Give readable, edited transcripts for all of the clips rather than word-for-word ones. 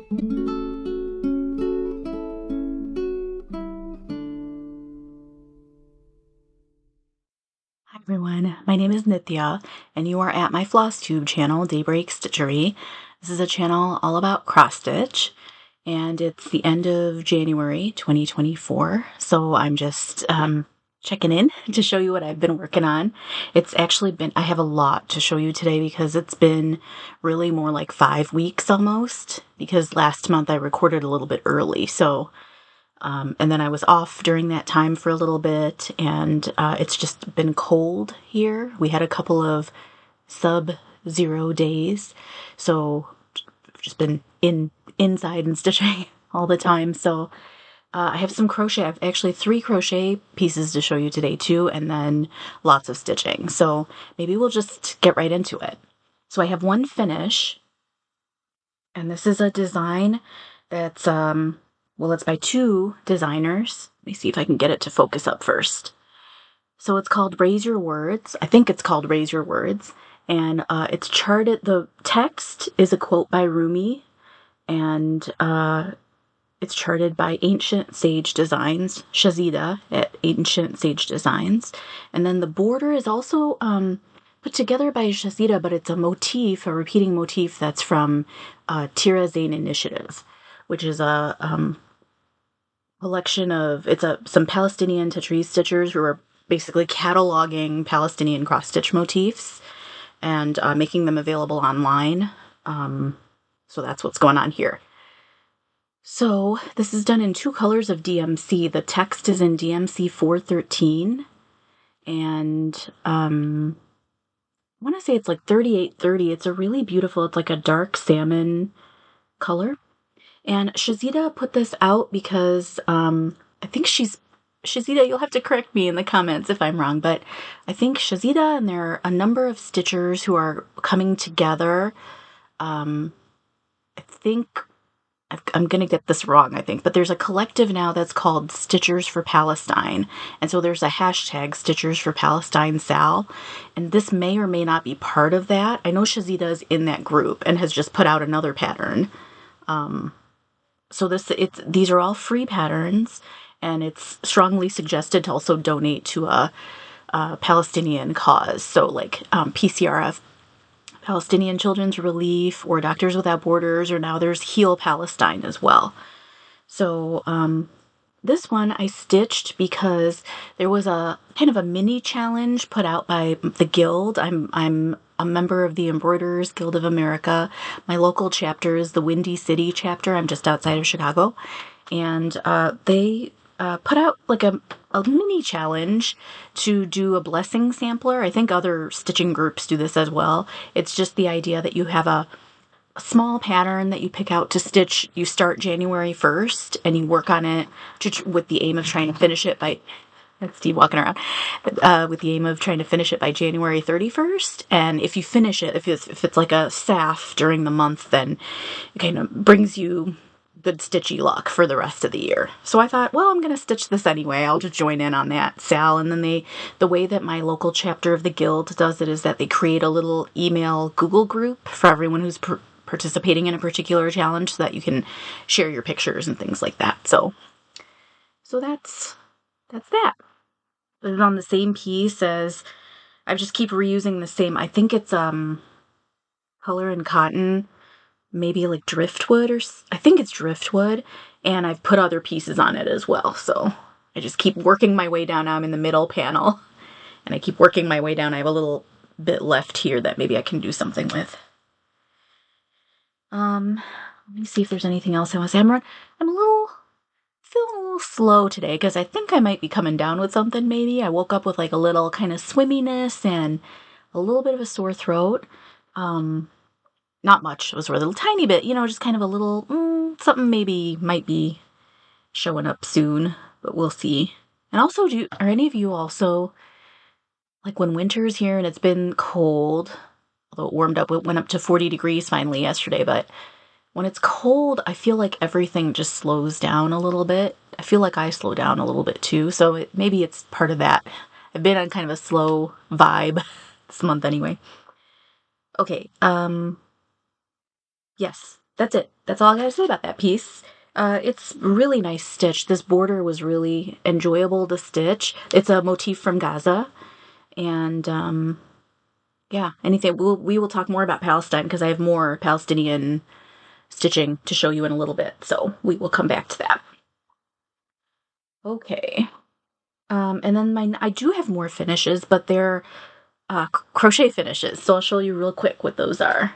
Hi everyone, my name is Nitya, and you are at my Flosstube channel, Daybreak Stitchery. This is a channel all about cross stitch, and it's the end of January 2024, so I'm just checking in to show you what I've been working on. It's actually been, I have a lot to show you today because it's been really more like 5 weeks almost, because last month I recorded a little bit early, so and then I was off during that time for a little bit, and it's just been cold here. We had a couple of sub-zero days, so I've just been inside and stitching all the time. So I have some crochet. I have actually 3 crochet pieces to show you today too, and then lots of stitching. So maybe we'll just get right into it. So I have one finish, and this is a design that's well, it's by 2 designers. Let me see if I can get it to focus up first. So it's called Raise Your Words. I think it's called Raise Your Words. And it's charted. The text is a quote by Rumi. And it's charted by Ancient Sage Designs, Shazida at Ancient Sage Designs. And then the border is also put together by Shazida, but it's a motif, a repeating motif that's from Tira Zain Initiative, which is a collection of, some Palestinian Tatreez stitchers who are basically cataloging Palestinian cross-stitch motifs and making them available online. So that's what's going on here. So this is done in 2 colors of DMC. The text is in DMC 413, and I want to say it's like 3830. It's a really beautiful, it's like a dark salmon color. And Shazida put this out because I think Shazida, you'll have to correct me in the comments if I'm wrong, but I think Shazida and there are a number of stitchers who are coming together. I think, I'm going to get this wrong, I think, but there's a collective now that's called Stitchers for Palestine. And so there's a hashtag Stitchers for Palestine Sal. And this may or may not be part of that. I know Shazida is in that group and has just put out another pattern. So these are all free patterns, and it's strongly suggested to also donate to a Palestinian cause. So like PCRF, Palestinian Children's Relief, or Doctors Without Borders, or now there's Heal Palestine as well. So this one I stitched because there was a kind of a mini challenge put out by the Guild. I'm a member of the Embroiderers Guild of America. My local chapter is the Windy City chapter. I'm just outside of Chicago. And they put out like a mini challenge to do a blessing sampler. I think other stitching groups do this as well. It's just the idea that you have a small pattern that you pick out to stitch. You start January 1st and you work on it with the aim of trying to finish it by... That's Steve walking around. With the aim of trying to finish it by January 31st. And if you finish it, if it's like a SAF during the month, then it kind of brings you good stitchy luck for the rest of the year. So I thought, well, I'm going to stitch this anyway. I'll just join in on that, Sal. And then the way that my local chapter of the Guild does it is that they create a little email Google group for everyone who's participating in a particular challenge so that you can share your pictures and things like that. So that's that. It's on the same piece as, I just keep reusing the same, I think it's color and cotton, maybe like driftwood, or I think it's driftwood, and I've put other pieces on it as well. So I just keep working my way down. Now I'm in the middle panel, and I keep working my way down. I have a little bit left here that maybe I can do something with. Let me see if there's anything else I want to say. I'm feeling a little slow today because I think I might be coming down with something maybe. I woke up with like a little kind of swimminess and a little bit of a sore throat. Not much. It was a little tiny bit, just kind of a little, something maybe might be showing up soon, but we'll see. And also, are any of you also, like when winter's here and it's been cold, although it warmed up, it went up to 40 degrees finally yesterday, but when it's cold, I feel like everything just slows down a little bit. I feel like I slow down a little bit too, so maybe it's part of that. I've been on kind of a slow vibe this month anyway. Okay, yes, that's it. That's all I gotta say about that piece. It's really nice stitch. This border was really enjoyable to stitch. It's a motif from Gaza, and yeah, anything. We will talk more about Palestine because I have more Palestinian stitching to show you in a little bit, so we will come back to that. Okay. And then I do have more finishes, but they're crochet finishes, so I'll show you real quick what those are.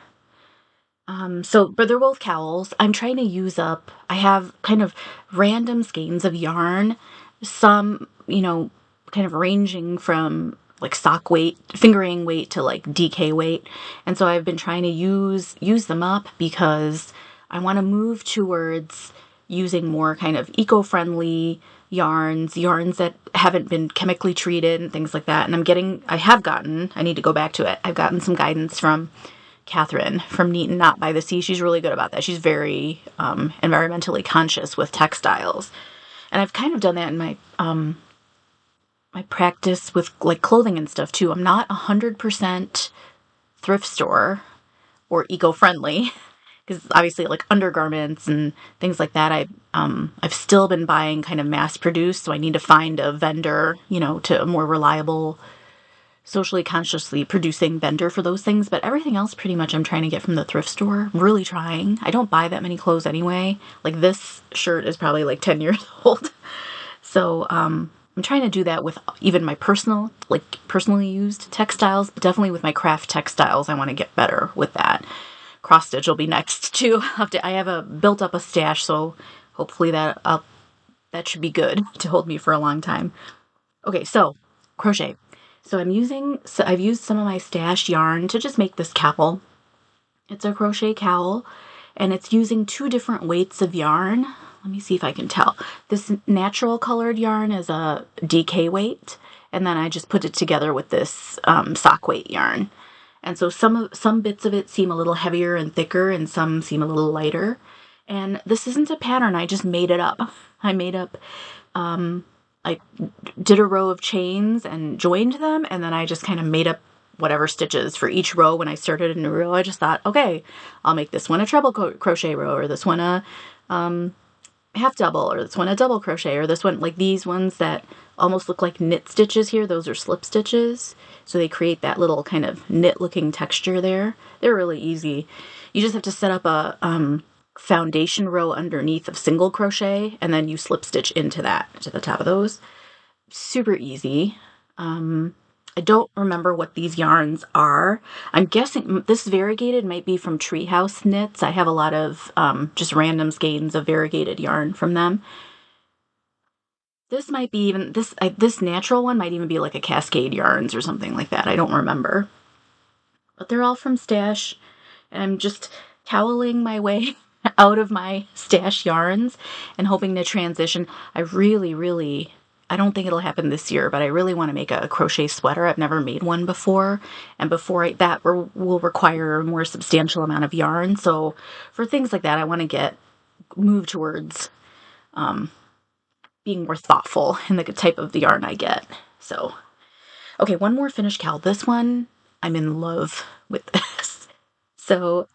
But they're both cowls. I'm trying to use up, I have kind of random skeins of yarn, some, kind of ranging from like sock weight, fingering weight to like DK weight. And so I've been trying to use them up because I want to move towards using more kind of eco-friendly yarns that haven't been chemically treated and things like that. And I need to go back to it. I've gotten some guidance from Catherine from Neat and Not by the Sea. She's really good about that. She's very environmentally conscious with textiles. And I've kind of done that in my practice with like clothing and stuff too. I'm not 100% thrift store or eco-friendly because obviously like undergarments and things like that I've still been buying kind of mass produced, so I need to find a vendor, to a more reliable, socially consciously producing vendor for those things. But everything else pretty much I'm trying to get from the thrift store. I'm really trying. I don't buy that many clothes anyway. Like this shirt is probably like 10 years old. So I'm trying to do that with even my personally used textiles, but definitely with my craft textiles I want to get better with that. Cross stitch will be next too. I have built up a stash, so hopefully that should be good to hold me for a long time. Okay, so crochet. So I've used some of my stash yarn to just make this cowl. It's a crochet cowl, and it's using 2 different weights of yarn. Let me see if I can tell. This natural colored yarn is a DK weight, and then I just put it together with this sock weight yarn. And so some bits of it seem a little heavier and thicker, and some seem a little lighter. And this isn't a pattern, I just made it up. I did a row of chains and joined them, and then I just kind of made up whatever stitches for each row. When I started a new row, I just thought, okay, I'll make this one a treble crochet row, or this one a half double, or this one a double crochet, or this one, like these ones that almost look like knit stitches here, those are slip stitches. So they create that little kind of knit looking texture there. They're really easy. You just have to set up a foundation row underneath of single crochet, and then you slip stitch into the top of those. Super easy. I don't remember what these yarns are. I'm guessing this variegated might be from Treehouse Knits. I have a lot of just random skeins of variegated yarn from them. This might be even, this natural one might even be like a Cascade Yarns or something like that. I don't remember. But they're all from Stash, and I'm just coweling my way out of my Stash yarns and hoping to transition. I don't think it'll happen this year, but I really want to make a crochet sweater. I've never made one before, and that will require a more substantial amount of yarn. So for things like that, I want to move towards being more thoughtful in the type of the yarn I get. So, okay, one more finished cowl. This one, I'm in love with this. So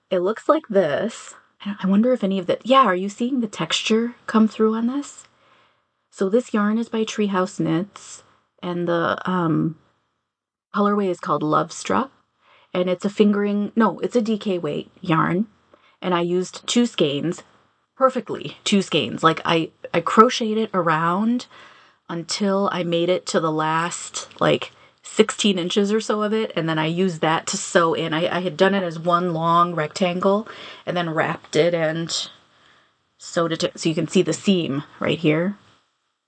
it looks like this. I wonder if any of that, yeah, are you seeing the texture come through on this? So this yarn is by Treehouse Knits, and the colorway is called Love Struck, and it's a DK weight yarn, and I used 2 skeins, perfectly 2 skeins. Like I crocheted it around until I made it to the last like 16 inches or so of it, and then I used that to sew in. I had done it as one long rectangle and then wrapped it and sewed it so you can see the seam right here.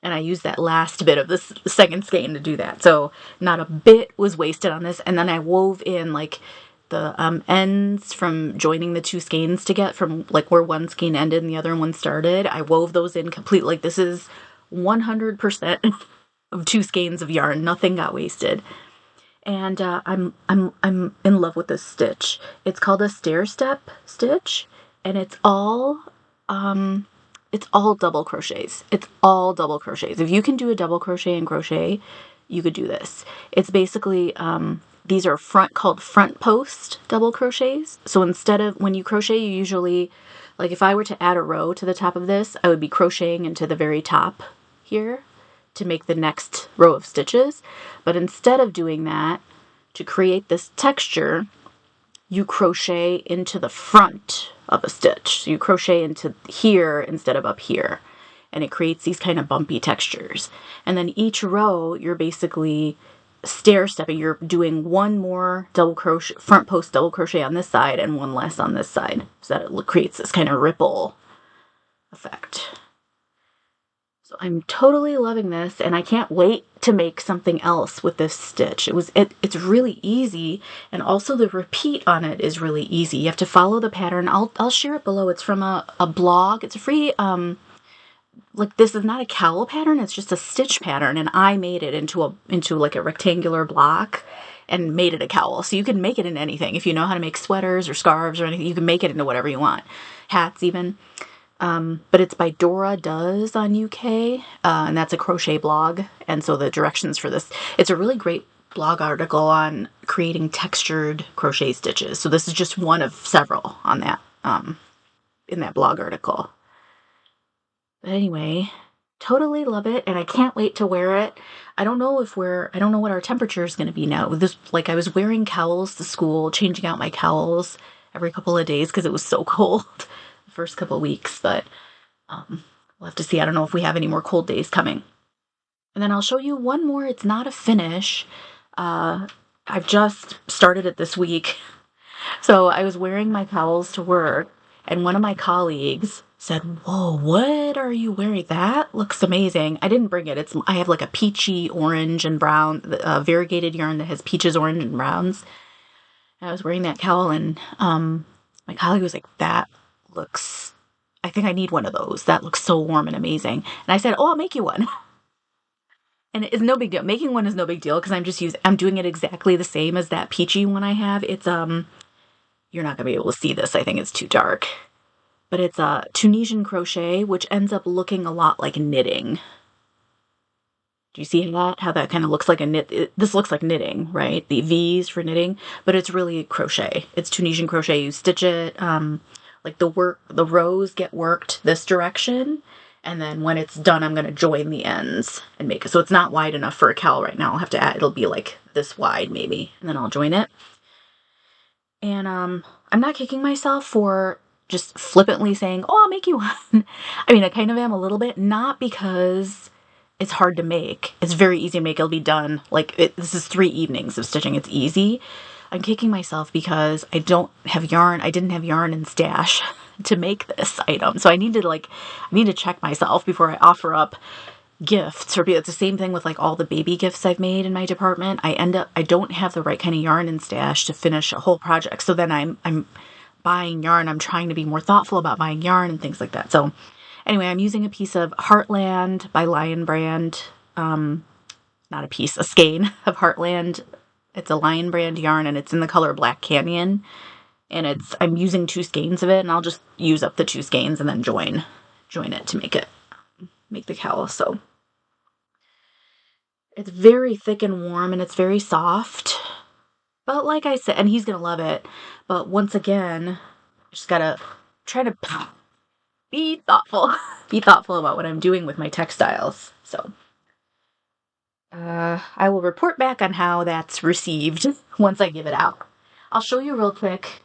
And I used that last bit of this second skein to do that. So not a bit was wasted on this. And then I wove in like the ends from joining the 2 skeins to get from like where one skein ended and the other one started. I wove those in complete. Like this is 100% of 2 skeins of yarn. Nothing got wasted. And I'm in love with this stitch. It's called a stair step stitch, and it's all double crochets. It's all double crochets. If you can do a double crochet and crochet, you could do this. It's basically these are called front post double crochets. So instead of, when you crochet, you usually, like if I were to add a row to the top of this, I would be crocheting into the very top here to make the next row of stitches. But instead of doing that, to create this texture, you crochet into the front of a stitch. So you crochet into here instead of up here. And it creates these kind of bumpy textures. And then each row, you're basically stair stepping. You're doing one more double crochet, front post double crochet on this side and one less on this side, so that it creates this kind of ripple effect. So I'm totally loving this, and I can't wait to make something else with this stitch. It's really easy, and also the repeat on it is really easy. You have to follow the pattern. I'll share it below. It's from a blog. It's a free like, this is not a cowl pattern, it's just a stitch pattern, and I made it into like a rectangular block and made it a cowl. So you can make it in anything. If you know how to make sweaters or scarves or anything, you can make it into whatever you want. Hats even. But it's by Dora Does on UK, and that's a crochet blog. And so the directions for this, it's a really great blog article on creating textured crochet stitches. So this is just one of several on that, in that blog article. But anyway, totally love it, and I can't wait to wear it. I don't know what our temperature is going to be now. I was wearing cowls to school, changing out my cowls every couple of days because it was so cold the first couple of weeks, but we'll have to see. I don't know if we have any more cold days coming. And then I'll show you one more. It's not a finish. I've just started it this week. So I was wearing my cowls to work, and one of my colleagues said, "Whoa, what are you wearing? That looks amazing." I didn't bring it. I have like a peachy orange and brown, variegated yarn that has peaches, orange, and browns. And I was wearing that cowl, and my colleague was like, "That looks, I think I need one of those. That looks so warm and amazing." And I said, "Oh, I'll make you one." And it's no big deal. Making one is no big deal because I'm doing it exactly the same as that peachy one I have. It's you're not gonna be able to see this. I think it's too dark. But it's a Tunisian crochet, which ends up looking a lot like knitting. Do you see that? How that kind of looks like a knit? This looks like knitting, right? The V's for knitting, but it's really crochet. It's Tunisian crochet. You stitch it, like the rows get worked this direction, and then when it's done, I'm going to join the ends and make it. So it's not wide enough for a cowl right now. I'll have to add, it'll be like this wide maybe, and then I'll join it. And I'm not kicking myself for just flippantly saying, "Oh, I'll make you one." I mean, I kind of am a little bit, not because it's hard to make. It's very easy to make. It'll be done. This is 3 evenings of stitching. It's easy. I'm kicking myself because I don't have yarn. I didn't have yarn in stash to make this item. So I need to check myself before I offer up gifts. It's the same thing with like all the baby gifts I've made in my department. I don't have the right kind of yarn in stash to finish a whole project. So then I'm buying yarn. I'm trying to be more thoughtful about buying yarn and things like that. So anyway, I'm using a piece of Heartland by Lion Brand. Not a piece, a skein of Heartland. It's a Lion Brand yarn, and it's in the color Black Canyon. And I'm using 2 skeins of it, and I'll just use up the 2 skeins and then join it to make the cowl. So it's very thick and warm, and it's very soft. But like I said, and he's going to love it. But once again, just got to try to be thoughtful. Be thoughtful about what I'm doing with my textiles. So I will report back on how that's received once I give it out. I'll show you real quick.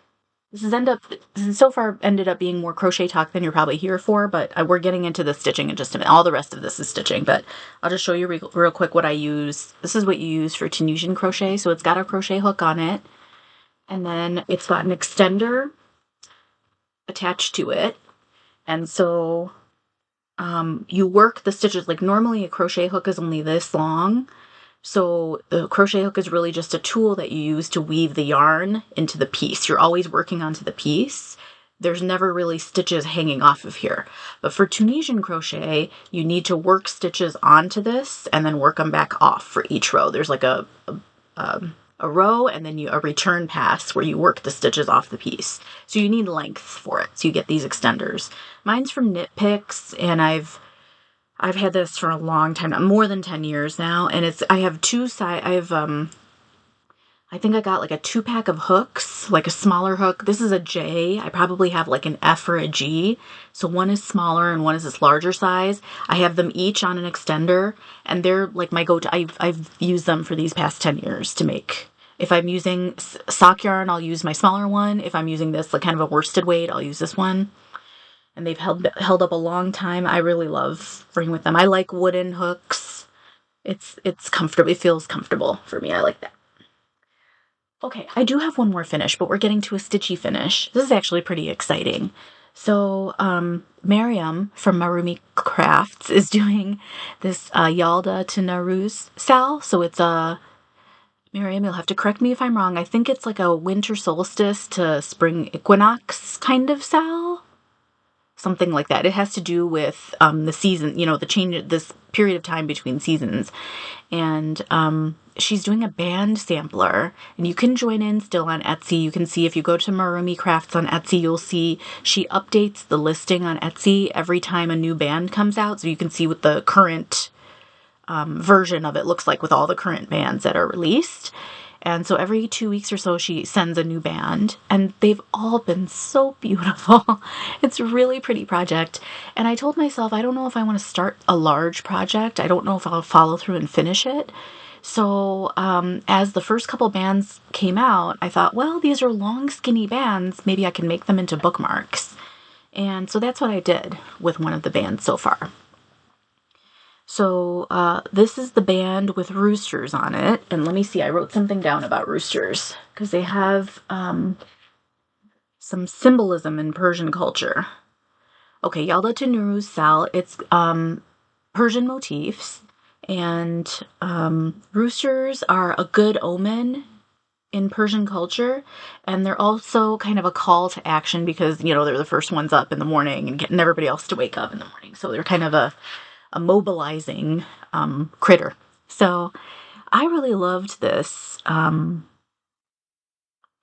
This has so far ended up being more crochet talk than you're probably here for, but we're getting into the stitching in just a minute. All the rest of this is stitching, but I'll just show you real quick what I use. This is what you use for Tunisian crochet. So it's got a crochet hook on it, and then it's got an extender attached to it. And so you work the stitches. Like normally a crochet hook is only this long. So the crochet hook is really just a tool that you use to weave the yarn into the piece. You're always working onto the piece. There's never really stitches hanging off of here. But for Tunisian crochet, you need to work stitches onto this and then work them back off for each row. There's like a row and then a return pass where you work the stitches off the piece. So you need length for it. So you get these extenders. Mine's from Knit Picks, and I've had this for a long time, more than 10 years now, and I have I think I got like a 2-pack of hooks, like a smaller hook. This is a J. I probably have like an F or a G. So one is smaller and one is this larger size. I have them each on an extender, and they're like my go-to. I've used them for these past 10 years to make. If I'm using sock yarn, I'll use my smaller one. If I'm using this like kind of a worsted weight, I'll use this one. And they've held up a long time. I really love bringing with them. I like wooden hooks. It's comfortable. It feels comfortable for me. I like that. Okay, I do have one more finish, but we're getting to a stitchy finish. This is actually pretty exciting. So, Miriam from Marumi Crafts is doing this Yalda to Nowruz sal. So it's a, Miriam, you'll have to correct me if I'm wrong. I think it's like a winter solstice to spring equinox kind of sal. Something like that. It has to do with the season, you know, the change, this period of time between seasons. And she's doing a band sampler, and you can join in still on Etsy. You can see if you go to Marumi Crafts on Etsy, you'll see she updates the listing on Etsy every time a new band comes out. So you can see what the current version of it looks like with all the current bands that are released. And so every 2 weeks or so, she sends a new band, and they've all been so beautiful. It's a really pretty project. And I told myself, I don't know if I want to start a large project. I don't know if I'll follow through and finish it. So as the first couple bands came out, I thought, well, these are long, skinny bands. Maybe I can make them into bookmarks. And so that's what I did with one of the bands so far. So this is the band with roosters on it. And let me see, I wrote something down about roosters because they have some symbolism in Persian culture. Okay, Yalda to Nowruz sal. It's Persian motifs. And roosters are a good omen in Persian culture. And they're also kind of a call to action because, you know, they're the first ones up in the morning and getting everybody else to wake up in the morning. So they're kind of a mobilizing critter. So I really loved this band,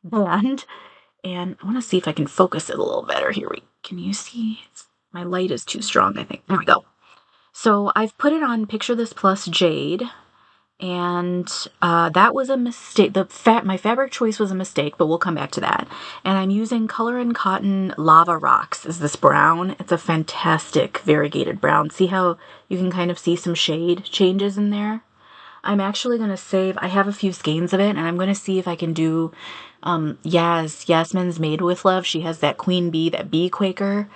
and I want to see if I can focus it a little better. Here can you see? My light is too strong, I think. There we go. So I've put it on Picture This Plus Jade, and that was a mistake. My fabric choice was a mistake, but we'll come back to that. And I'm using Color and Cotton Lava Rocks is this brown. It's a fantastic variegated brown. See how you can kind of see some shade changes in there? I'm actually going to save, I have a few skeins of it, and I'm going to see if I can do Yasmin's Made With Love. She has that queen bee, that bee Quaker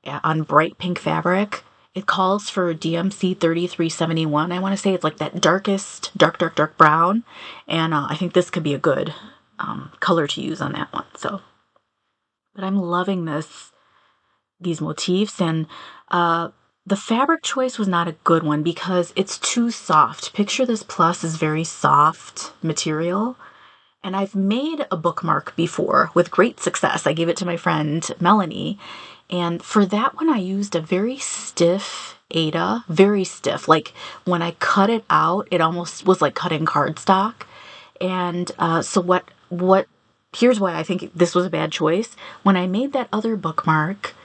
on bright pink fabric. It calls for DMC 3371. I want to say it's like that darkest, dark brown. And I think this could be a good color to use on that one. So, but I'm loving these motifs. And the fabric choice was not a good one because it's too soft. Picture This Plus is very soft material. And I've made a bookmark before with great success. I gave it to my friend Melanie. And for that one, I used a very stiff Aida, very stiff. Like when I cut it out, it almost was like cutting cardstock. And so here's why I think this was a bad choice. When I made that other bookmark,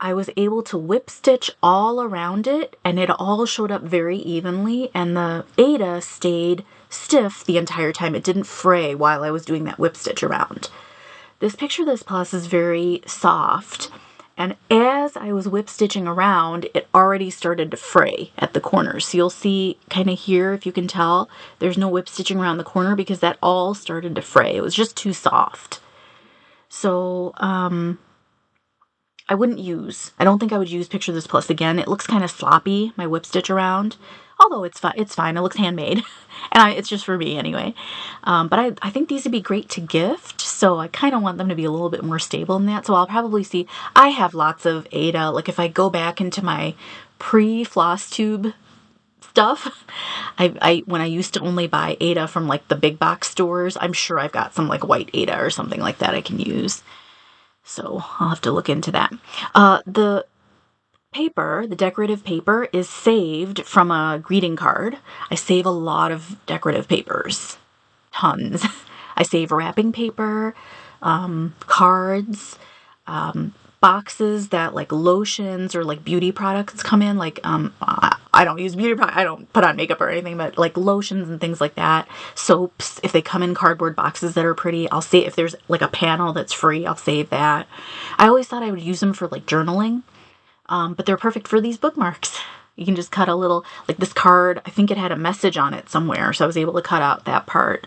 I was able to whip stitch all around it, and it all showed up very evenly, and the Aida stayed stiff the entire time. It didn't fray while I was doing that whip stitch around. This Picture This Plus is very soft. And as I was whip stitching around, it already started to fray at the corners. So you'll see kind of here, if you can tell, there's no whip stitching around the corner because that all started to fray. It was just too soft. So I don't think I would use Picture This Plus again. It looks kind of sloppy, my whip stitch around. Although it's fine. It looks handmade. And it's just for me anyway. But I think these would be great to gift. So I kind of want them to be a little bit more stable than that. So I'll probably see. I have lots of Aida. Like if I go back into my pre-Flosstube stuff, when I used to only buy Aida from like the big box stores, I'm sure I've got some like white Aida or something like that I can use. So I'll have to look into that. The paper, the decorative paper, is saved from a greeting card. I save a lot of decorative papers. Tons. I save wrapping paper, cards, boxes that like lotions or like beauty products come in. Like I don't use beauty products. I don't put on makeup or anything, but like lotions and things like that. Soaps, if they come in cardboard boxes that are pretty, I'll save. If there's like a panel that's free, I'll save that. I always thought I would use them for like journaling, but they're perfect for these bookmarks. You can just cut a little, like this card, I think it had a message on it somewhere, so I was able to cut out that part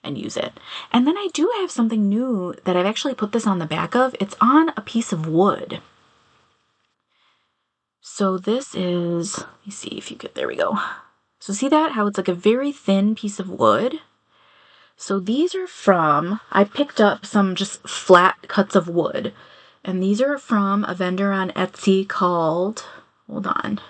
and use it. And then I do have something new that I've actually put this on the back of. It's on a piece of wood. So this is, let me see if you could, there we go. So see that? How it's like a very thin piece of wood. So these are from, I picked up some just flat cuts of wood. And these are from a vendor on Etsy called, hold on,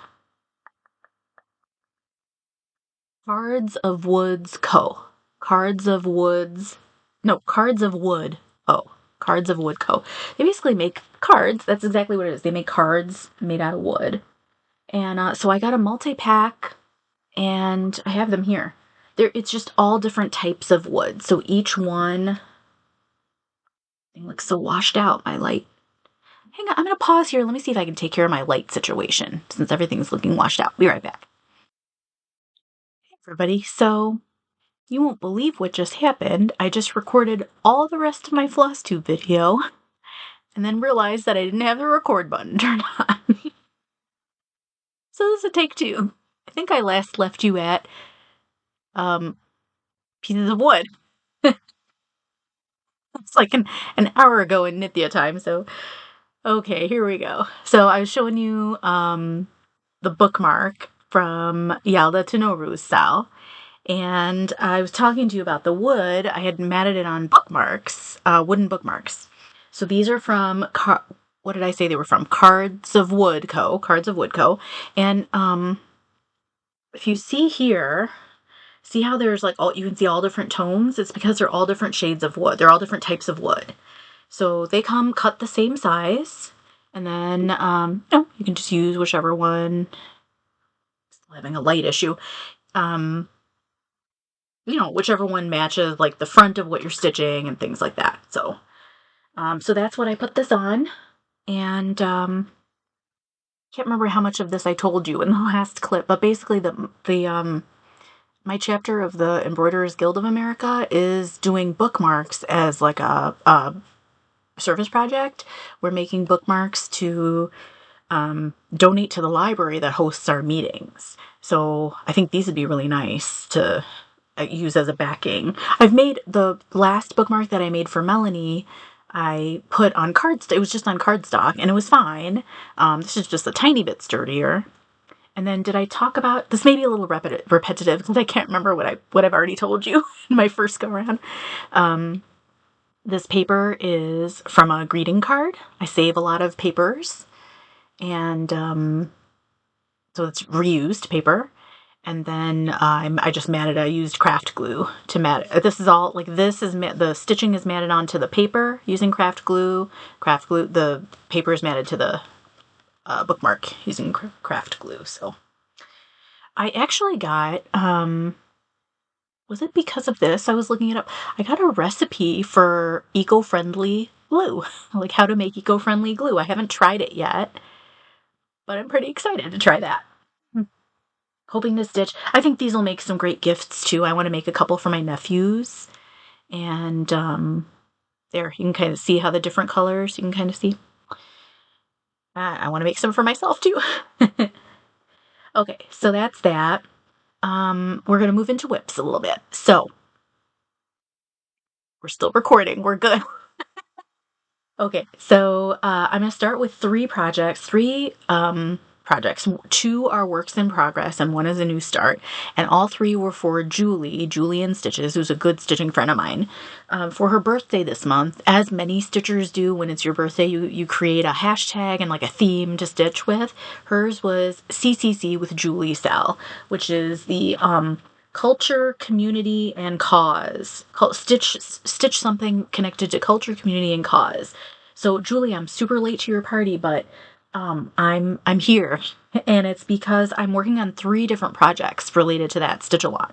Cards of Woods Co. Cards of Woods, no, Cards of Wood. Oh, Cards of Wood Co. They basically make cards. That's exactly what it is. They make cards made out of wood. And so I got a multi-pack, and I have them here. It's just all different types of wood. So each one, it looks so washed out, my light. Hang on, I'm going to pause here. Let me see if I can take care of my light situation, since everything's looking washed out. Be right back. Hey, everybody. So, you won't believe what just happened. I just recorded all the rest of my Flosstube video, and then realized that I didn't have the record button turned on. So this is a take two. I think I last left you at pieces of wood. It's like an hour ago in Nitya time, so okay, here we go. So I was showing you the bookmark from Yalda to Nowruz style, and I was talking to you about the wood. I had matted it on bookmarks, wooden bookmarks. So these are from, what did I say they were from? Cards of Wood Co. Cards of Wood Co. And if you see here, see how there's like you can see all different tones? It's because they're all different shades of wood. They're all different types of wood. So they come cut the same size. And then, you can just use whichever one. Still having a light issue. Whichever one matches like the front of what you're stitching and things like that. So, so that's what I put this on. And, can't remember how much of this I told you in the last clip, but basically my chapter of the Embroiderers Guild of America is doing bookmarks as like a service project. We're making bookmarks to donate to the library that hosts our meetings. So I think these would be really nice to use as a backing. I've made the last bookmark that I made for Melanie. I put on cardstock. It was just on cardstock, and it was fine. This is just a tiny bit sturdier. And then did I talk about, this may be a little repetitive because I can't remember what I've already told you in my first go around. This paper is from a greeting card. I save a lot of papers, and so it's reused paper. And then I just matted. I used craft glue to mat it. This is all like this is the stitching is matted onto the paper using craft glue. The paper is matted to the bookmark using craft glue. So I actually got, was it because of this? I was looking it up. I got a recipe for eco-friendly glue, like how to make eco-friendly glue. I haven't tried it yet, but I'm pretty excited to try that. Hoping to stitch. I think these will make some great gifts too. I want to make a couple for my nephews. And there, you can kind of see how the different colors, you can kind of see. I want to make some for myself too. Okay, so that's that. We're going to move into whips a little bit. So, we're still recording. We're good. Okay, so I'm going to start with three projects. Two are works in progress and one is a new start. And all three were for Julian Stitches, who's a good stitching friend of mine, for her birthday this month. As many stitchers do when it's your birthday, you create a hashtag and like a theme to stitch with. Hers was CCC with Julie Sal, which is the culture, community, and cause. Stitch something connected to culture, community, and cause. So Julie, I'm super late to your party, but I'm here, and it's because I'm working on 3 different projects related to that stitch-along.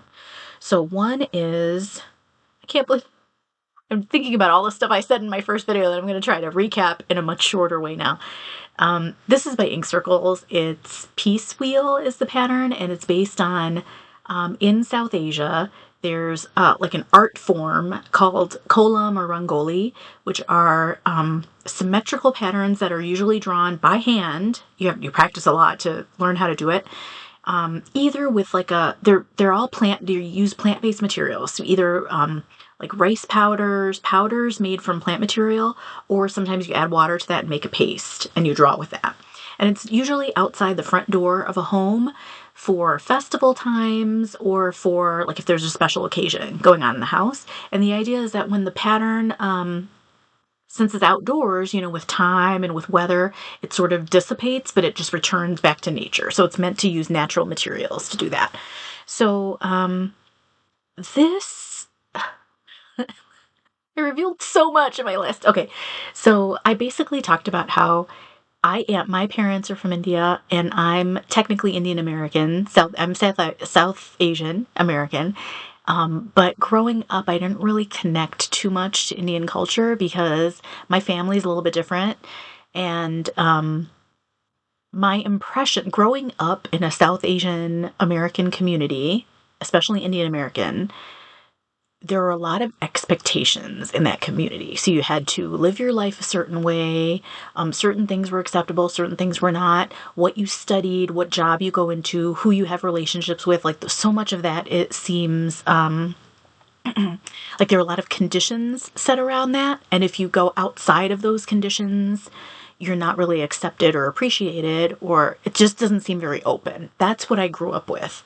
So one is, I can't believe I'm thinking about all the stuff I said in my first video that I'm going to try to recap in a much shorter way now. This is by Ink Circles. It's Peace Wheel is the pattern, and it's based on, in South Asia, there's like an art form called kolam or rangoli, which are symmetrical patterns that are usually drawn by hand. You practice a lot to learn how to do it. Either with like they're all they use plant-based materials. So either like rice powders made from plant material, or sometimes you add water to that and make a paste and you draw with that. And it's usually outside the front door of a home for festival times or for like if there's a special occasion going on in the house. And the idea is that when the pattern, since it's outdoors, with time and with weather, it sort of dissipates, but it just returns back to nature. So it's meant to use natural materials to do that. So this, I revealed so much in my list. Okay, so I basically talked about how my parents are from India, and I'm technically Indian American. I'm South Asian American. But growing up, I didn't really connect too much to Indian culture because my family's a little bit different. And my impression growing up in a South Asian American community, especially Indian American, there were a lot of expectations in that community. So you had to live your life a certain way. Certain things were acceptable, certain things were not. What you studied, what job you go into, who you have relationships with, like so much of that, it seems like there are a lot of conditions set around that. And if you go outside of those conditions, you're not really accepted or appreciated, or it just doesn't seem very open. That's what I grew up with.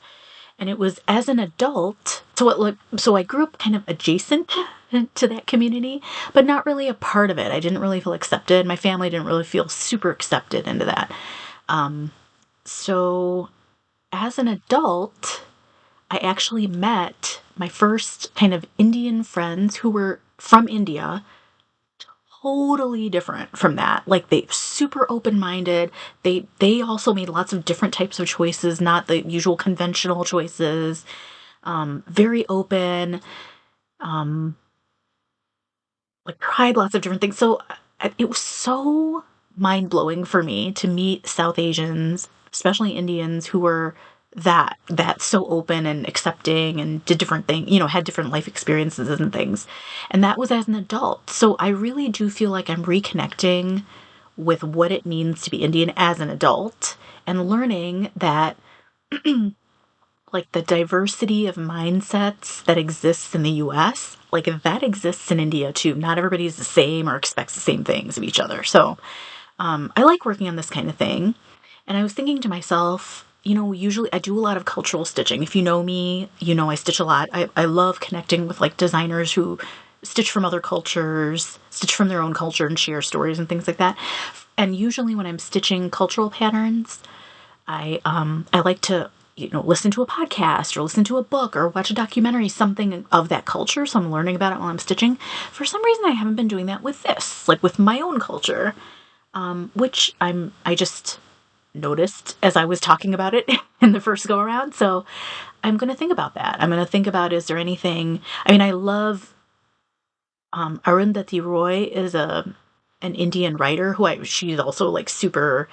And it was as an adult, so I grew up kind of adjacent to that community, but not really a part of it. I didn't really feel accepted. My family didn't really feel super accepted into that. So as an adult, I actually met my first kind of Indian friends who were from India, totally different from that. Like they super open-minded. They also made lots of different types of choices, not the usual conventional choices. Very open. Like tried lots of different things. So it was so mind-blowing for me to meet South Asians, especially Indians, who were that so open and accepting and did different things, had different life experiences and things. And that was as an adult. So I really do feel like I'm reconnecting with what it means to be Indian as an adult and learning that like the diversity of mindsets that exists in the US, like that exists in India too. Not everybody is the same or expects the same things of each other. So I like working on this kind of thing. And I was thinking to myself, usually I do a lot of cultural stitching. If you know me, I stitch a lot. I love connecting with like designers who stitch from other cultures, stitch from their own culture and share stories and things like that. And usually when I'm stitching cultural patterns, I like to, listen to a podcast or listen to a book or watch a documentary, something of that culture. So I'm learning about it while I'm stitching. For some reason, I haven't been doing that with this, like with my own culture, which I just noticed as I was talking about it in the first go around. So I'm going to think about that. I'm going to think about, is there anything, I love, Arundhati Roy is an Indian writer she's also like super,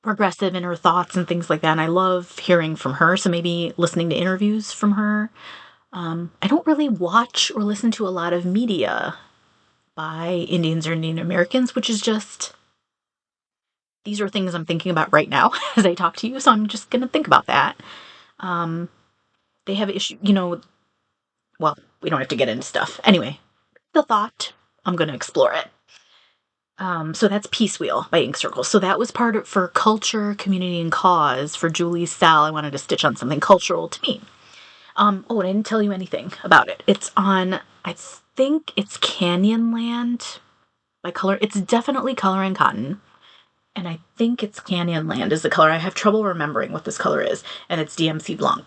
progressive in her thoughts and things like that. And I love hearing from her. So maybe listening to interviews from her. I don't really watch or listen to a lot of media by Indians or Indian Americans, which is just, these are things I'm thinking about right now as I talk to you. So I'm just going to think about that. They have issue, well, we don't have to get into stuff. Anyway, the thought, I'm going to explore it. So that's Peace Wheel by Ink Circles. So that was for culture, community, and cause for Julie's Sal. I wanted to stitch on something cultural to me. And I didn't tell you anything about it. It's on, I think it's Canyonland by Color. It's definitely Color and Cotton. And I think it's Canyonland is the color. I have trouble remembering what this color is. And it's DMC Blanc.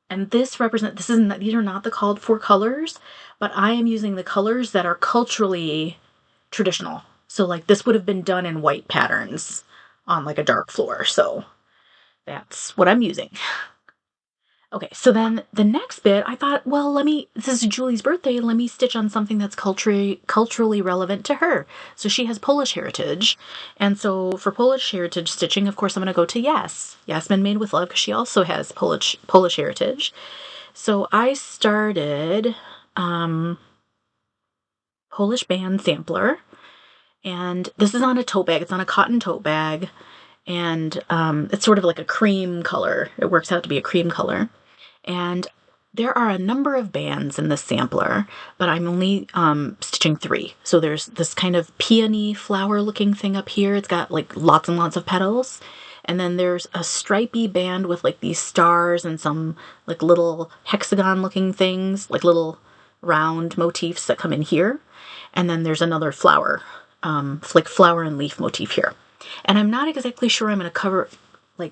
And these are not the called for colors, but I am using the colors that are culturally traditional. So like this would have been done in white patterns on like a dark floor. So that's what I'm using. Okay, so then the next bit, I thought, well, this is Julie's birthday, let me stitch on something that's culturally relevant to her. So she has Polish heritage. And so for Polish heritage stitching, of course, I'm going to go to Yasmin Made with Love, because she also has Polish heritage. So I started Polish Band Sampler, and this is on a tote bag. It's on a cotton tote bag, and it's sort of like a cream color. It works out to be a cream color. And there are a number of bands in this sampler, but I'm only stitching 3. So there's this kind of peony flower looking thing up here. It's got like lots and lots of petals. And then there's a stripy band with like these stars and some like little hexagon looking things, like little round motifs that come in here. And then there's another flower, like flower and leaf motif here. And I'm not exactly sure I'm going to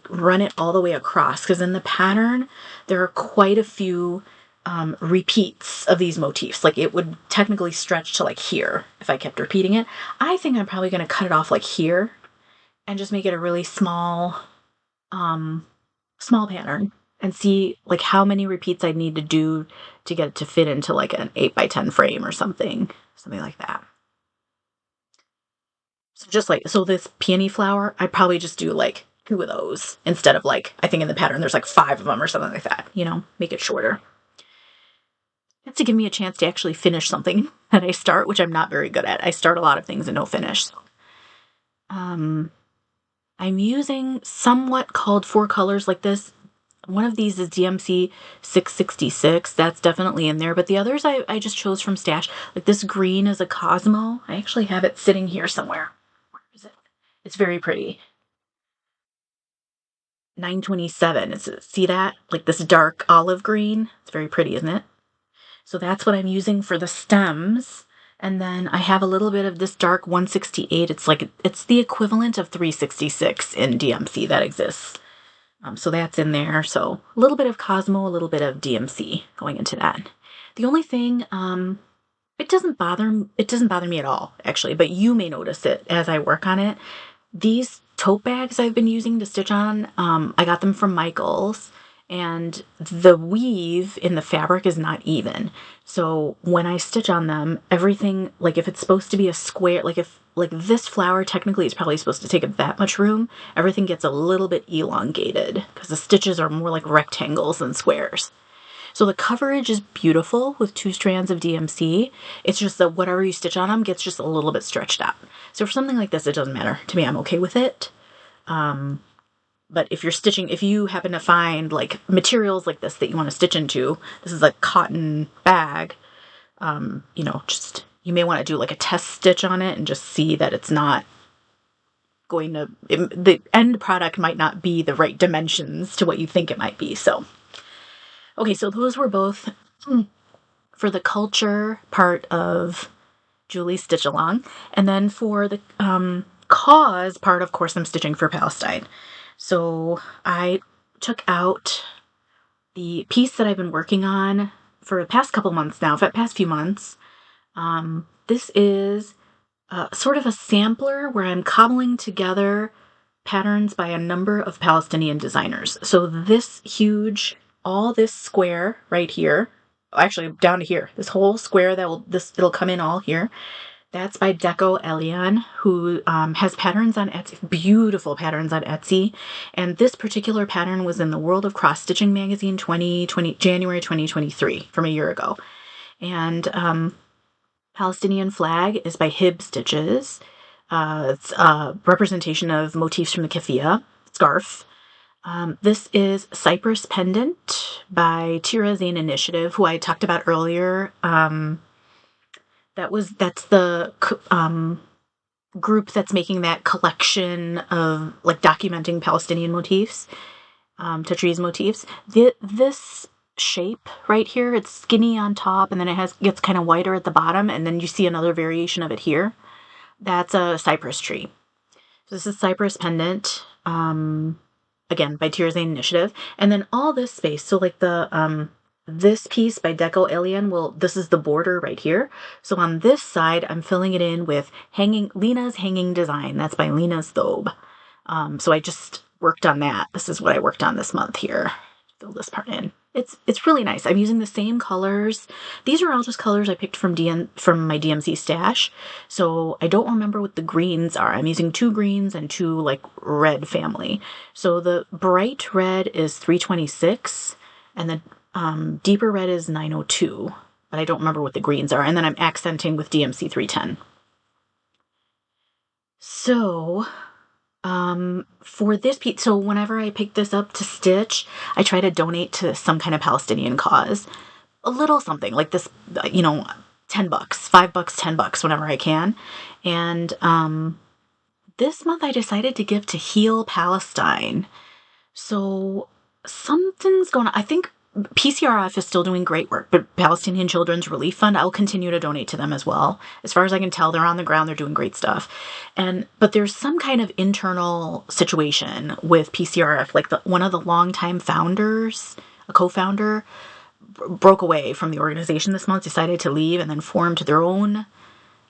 run it all the way across, because in the pattern there are quite a few repeats of these motifs. Like it would technically stretch to like here if I kept repeating it. I think I'm probably going to cut it off like here and just make it a really small pattern and see like how many repeats I need to do to get it to fit into like an 8x10 frame or something like that. So this peony flower, I'd probably just do like 2 of those instead of like, I think in the pattern there's like 5 of them or something like that, make it shorter. That's to give me a chance to actually finish something that I start, which I'm not very good at. I start a lot of things and don't finish. So. I'm using somewhat called 4 colors like this. One of these is DMC 666. That's definitely in there, but the others I just chose from stash. Like this green is a Cosmo. I actually have it sitting here somewhere. Where is it? It's very pretty. 927. See that? Like this dark olive green. It's very pretty, isn't it? So that's what I'm using for the stems. And then I have a little bit of this dark 168. It's the equivalent of 366 in DMC that exists. So that's in there. So a little bit of Cosmo, a little bit of DMC going into that. The only thing, it doesn't bother me at all, actually, but you may notice it as I work on it. These tote bags I've been using to stitch on, I got them from Michael's, and the weave in the fabric is not even. So when I stitch on them, everything, like if it's supposed to be a square, like this flower technically is probably supposed to take up that much room, everything gets a little bit elongated because the stitches are more like rectangles than squares. So the coverage is beautiful with 2 strands of DMC. It's just that whatever you stitch on them gets just a little bit stretched out. So for something like this, it doesn't matter. To me, I'm okay with it. But if you happen to find like materials like this that you want to stitch into, this is a cotton bag, you may want to do like a test stitch on it and just see that it's not the end product might not be the right dimensions to what you think it might be. So, okay, so those were both for the culture part of Julie's Stitch Along. And then for the cause part, of course, I'm stitching for Palestine. So I took out the piece that I've been working on for the past couple months now, for the past few months. This is sort of a sampler where I'm cobbling together patterns by a number of Palestinian designers. So all this square right here, actually down to here, this whole square it'll come in all here. That's by Deco Elian, who has patterns on Etsy, beautiful patterns on Etsy. And this particular pattern was in the World of Cross Stitching magazine January 2023, from a year ago. And Palestinian Flag is by Hib Stitches. It's a representation of motifs from the keffiyeh scarf. This is Cypress Pendant by Tira Zane Initiative, who I talked about earlier. That's the group that's making that collection of like documenting Palestinian motifs, Tatreez motifs. This shape right here, it's skinny on top and then it gets kind of whiter at the bottom, and then you see another variation of it here. That's a cypress tree. So this is Cypress Pendant, again by Tira Zane Initiative. And then all this space, so like this piece by Deco Alien, this is the border right here. So on this side, I'm filling it in with Lina's Hanging Design. That's by Lina's Thobe. So I just worked on that. This is what I worked on this month here. Fill this part in. It's really nice. I'm using the same colors. These are all just colors I picked from my DMC stash. So I don't remember what the greens are. I'm using 2 greens and 2 like red family. So the bright red is 326 and the deeper red is 902. But I don't remember what the greens are. And then I'm accenting with DMC 310. So for this piece, so whenever I pick this up to stitch, I try to donate to some kind of Palestinian cause. A little something like this, $10, $5, $10 whenever I can. And this month I decided to give to Heal Palestine. So something's going on. I think PCRF is still doing great work, but Palestinian Children's Relief Fund, I'll continue to donate to them as well. As far as I can tell, they're on the ground, they're doing great stuff. But there's some kind of internal situation with PCRF, like one of the longtime founders, a co-founder, broke away from the organization this month, decided to leave, and then formed their own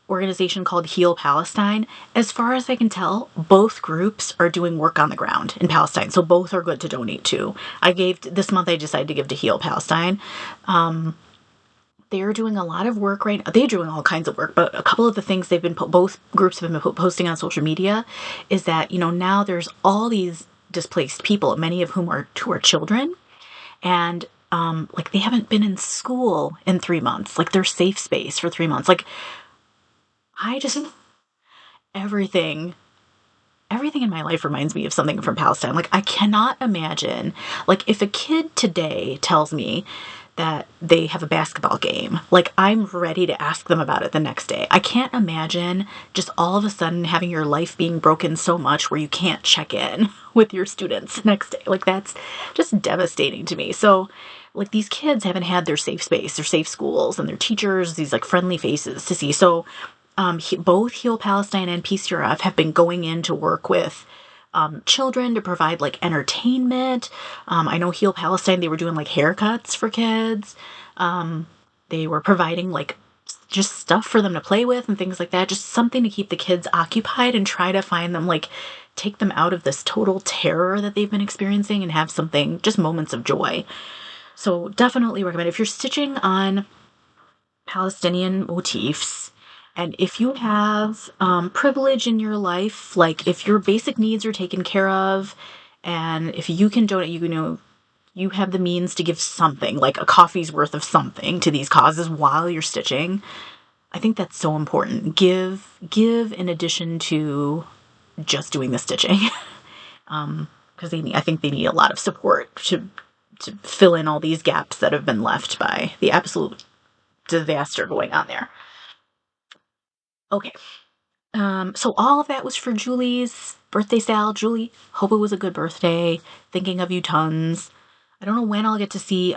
organization called Heal Palestine. As far as I can tell, both groups are doing work on the ground in Palestine, so both are good to donate to. This month I decided to give to Heal Palestine. They're doing a lot of work right now. They're doing all kinds of work, but a couple of the things both groups have been posting on social media is that, now there's all these displaced people, many of whom are children, and like they haven't been in school in 3 months, like their safe space for 3 months. Like everything in my life reminds me of something from Palestine. Like I cannot imagine, like if a kid today tells me that they have a basketball game, like I'm ready to ask them about it the next day. I can't imagine just all of a sudden having your life being broken so much where you can't check in with your students next day. Like that's just devastating to me. So like these kids haven't had their safe space, their safe schools, and their teachers, these like friendly faces to see. So both Heal Palestine and PCRF have been going in to work with children to provide like entertainment. I know Heal Palestine, they were doing like haircuts for kids. They were providing like just stuff for them to play with and things like that. Just something to keep the kids occupied and try to find them, like take them out of this total terror that they've been experiencing and have something, just moments of joy. So definitely recommend if you're stitching on Palestinian motifs, and if you have privilege in your life, like if your basic needs are taken care of, and if you can donate, you have the means to give something, like a coffee's worth of something to these causes while you're stitching, I think that's so important. Give in addition to just doing the stitching, because I think they need a lot of support to fill in all these gaps that have been left by the absolute disaster going on there. Okay. So all of that was for Julie's birthday sale. Julie, hope it was a good birthday. Thinking of you tons. I don't know when I'll get to see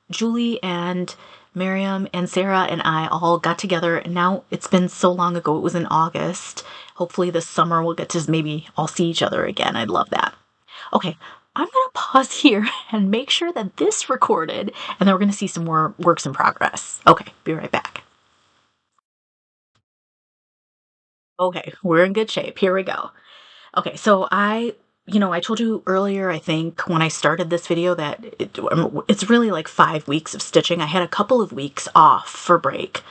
Julie and Miriam and Sarah and I all got together. And now it's been so long ago. It was in August. Hopefully this summer we'll get to maybe all see each other again. I'd love that. Okay, I'm going to pause here and make sure that this recorded, and then we're going to see some more works in progress. Okay, be right back. Okay, we're in good shape. Here we go. Okay, so I told you earlier, I think, when I started this video that it's really like 5 weeks of stitching. I had a couple of weeks off for break,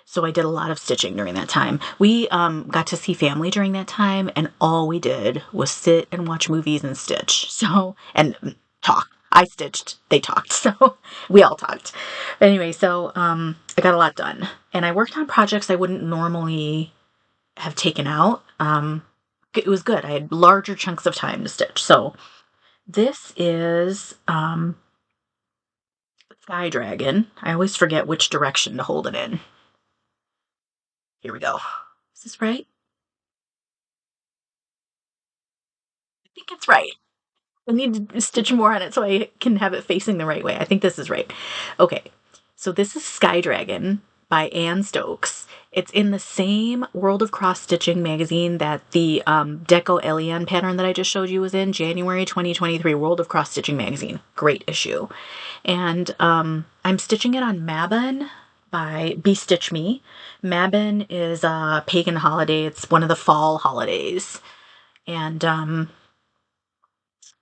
so I did a lot of stitching during that time. We got to see family during that time, and all we did was sit and watch movies and stitch. So, and talk. I stitched, they talked, so we all talked. Anyway, so I got a lot done, and I worked on projects I wouldn't normally have taken out. It was good. I had larger chunks of time to stitch. So this is Sky Dragon. I always forget which direction to hold it in. Here we go. Is this right? I think it's right. I need to stitch more on it so I can have it facing the right way. I think this is right. Okay, so this is Sky Dragon by Anne Stokes. It's in the same World of Cross Stitching magazine that the Deco Elian pattern that I just showed you was in, January 2023, World of Cross Stitching magazine. Great issue. And I'm stitching it on Mabon by Stitch Me. Mabon is a pagan holiday. It's one of the fall holidays. And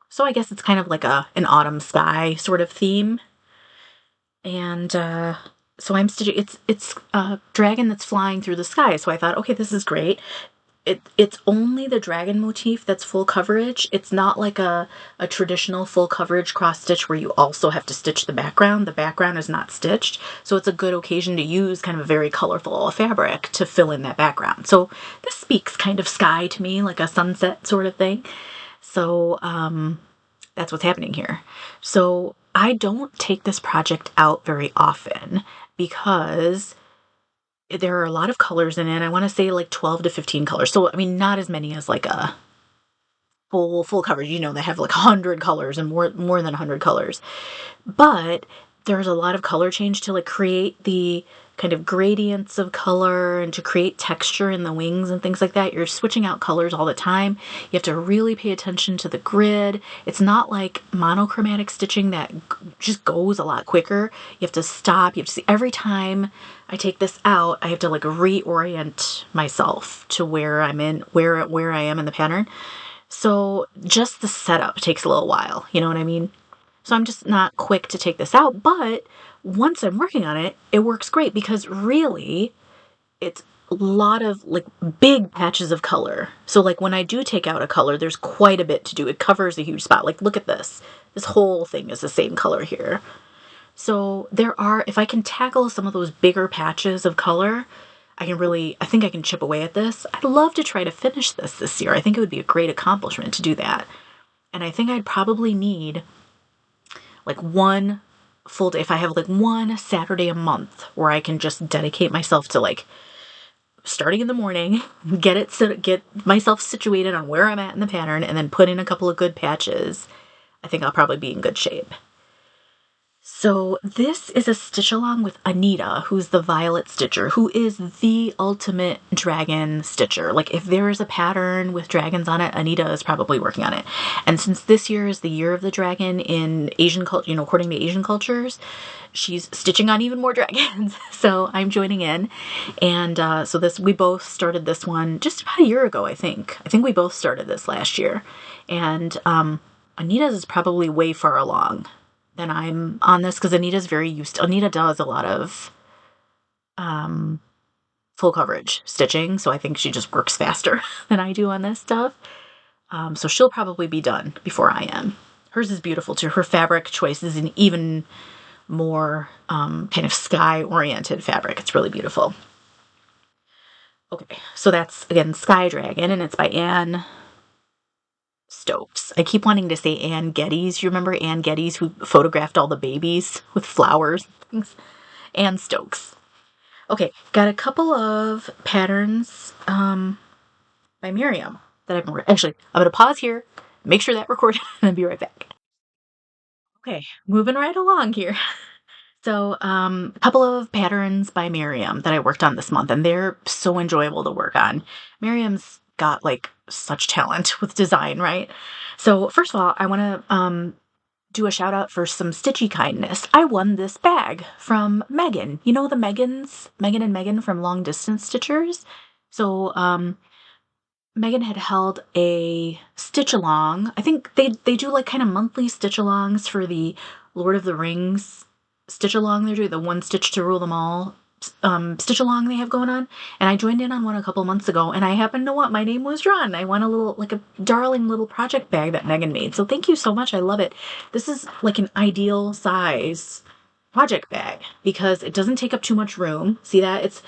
so I guess it's kind of like an autumn sky sort of theme. And so I'm stitching. It's a dragon that's flying through the sky. So I thought, okay, this is great. It's only the dragon motif that's full coverage. It's not like a traditional full coverage cross stitch where you also have to stitch the background. The background is not stitched. So it's a good occasion to use kind of a very colorful fabric to fill in that background. So this speaks kind of sky to me, like a sunset sort of thing. So that's what's happening here. So I don't take this project out very often because there are a lot of colors in it. I want to say like 12 to 15 colors. So, I mean, not as many as like a full coverage, you know, they have like 100 colors and more than 100 colors. But there's a lot of color change to like create the kind of gradients of color and to create texture in the wings and things like that. You're switching out colors all the time. You have to really pay attention to the grid. It's not like monochromatic stitching that just goes a lot quicker. You have to stop. You have to see every time I take this out, I have to like reorient myself to where I'm in, where I am in the pattern. So just the setup takes a little while, you know what I mean? So I'm just not quick to take this out, but once I'm working on it, it works great because really it's a lot of like big patches of color. So like when I do take out a color, there's quite a bit to do. It covers a huge spot. Like look at this. This whole thing is the same color here. So there are, if I can tackle some of those bigger patches of color, I think I can chip away at this. I'd love to try to finish this year. I think it would be a great accomplishment to do that. And I think I'd probably need like one full day, if I have like one Saturday a month where I can just dedicate myself to like starting in the morning, get myself situated on where I'm at in the pattern, and then put in a couple of good patches. I think I'll probably be in good shape. So this is a stitch along with Anita, who's the Violet Stitcher, who is the ultimate dragon stitcher. Like if there is a pattern with dragons on it, Anita is probably working on it. And since this year is the year of the dragon in Asian culture, you know, according to Asian cultures, she's stitching on even more dragons. So I'm joining in. And so we both started this one just about a year ago, I think. I think we both started this last year. And Anita's is probably way far along than I'm on this because Anita does a lot of full coverage stitching, so I think she just works faster than I do on this stuff. So she'll probably be done before I am. Hers is beautiful too. Her fabric choice is an even more kind of sky-oriented fabric. It's really beautiful. Okay, so that's, again, Sky Dragon, and it's by Anne Stokes. I keep wanting to say Anne Geddes. You remember Anne Geddes who photographed all the babies with flowers and things? Anne Stokes. Okay, got a couple of patterns by Miriam that I've been actually, I'm going to pause here, make sure that recorded, and I'll be right back. Okay, moving right along here. So, a couple of patterns by Miriam that I worked on this month, and they're so enjoyable to work on. Miriam's got like such talent with design, right? So, first of all, I want to do a shout out for some stitchy kindness. I won this bag from Megan. You know the Megan and Megan from Long Distance Stitchers? So, Megan had held a stitch along. I think they do like kind of monthly stitch alongs for the Lord of the Rings stitch along. They're doing the One Stitch to Rule Them All stitch along they have going on. And I joined in on one a couple months ago, and I happened to want, my name was drawn. I won a little, like a darling little project bag that Megan made. So thank you so much. I love it. This is like an ideal size project bag because it doesn't take up too much room. See that? It's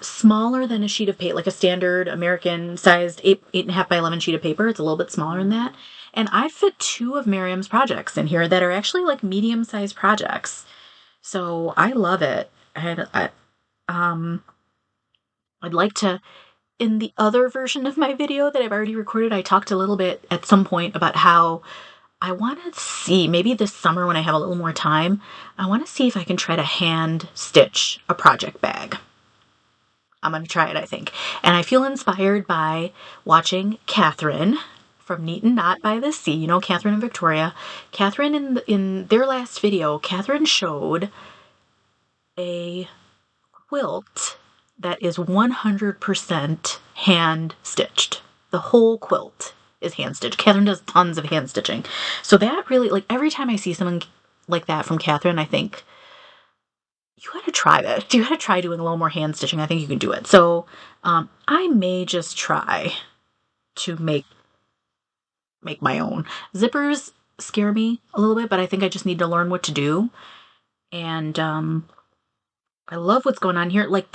smaller than a sheet of paper, like a standard American sized 8.5 by 11 sheet of paper. It's a little bit smaller than that. And I fit 2 of Miriam's projects in here that are actually like medium sized projects. So I love it. I'd like to, in the other version of my video that I've already recorded, I talked a little bit at some point about how I want to see, maybe this summer when I have a little more time, I want to see if I can try to hand stitch a project bag. I'm going to try it, I think. And I feel inspired by watching Catherine from Neat and Knot by the Sea. You know Catherine and Victoria. Catherine, in their last video, Catherine showed a quilt that is 100% hand stitched. The whole quilt is hand stitched. Catherine does tons of hand stitching. So that really, like every time I see someone like that from Catherine, I think, you gotta try that. You gotta try doing a little more hand stitching. I think you can do it. So I may just try to make my own. Zippers scare me a little bit, but I think I just need to learn what to do. And I love what's going on here. Like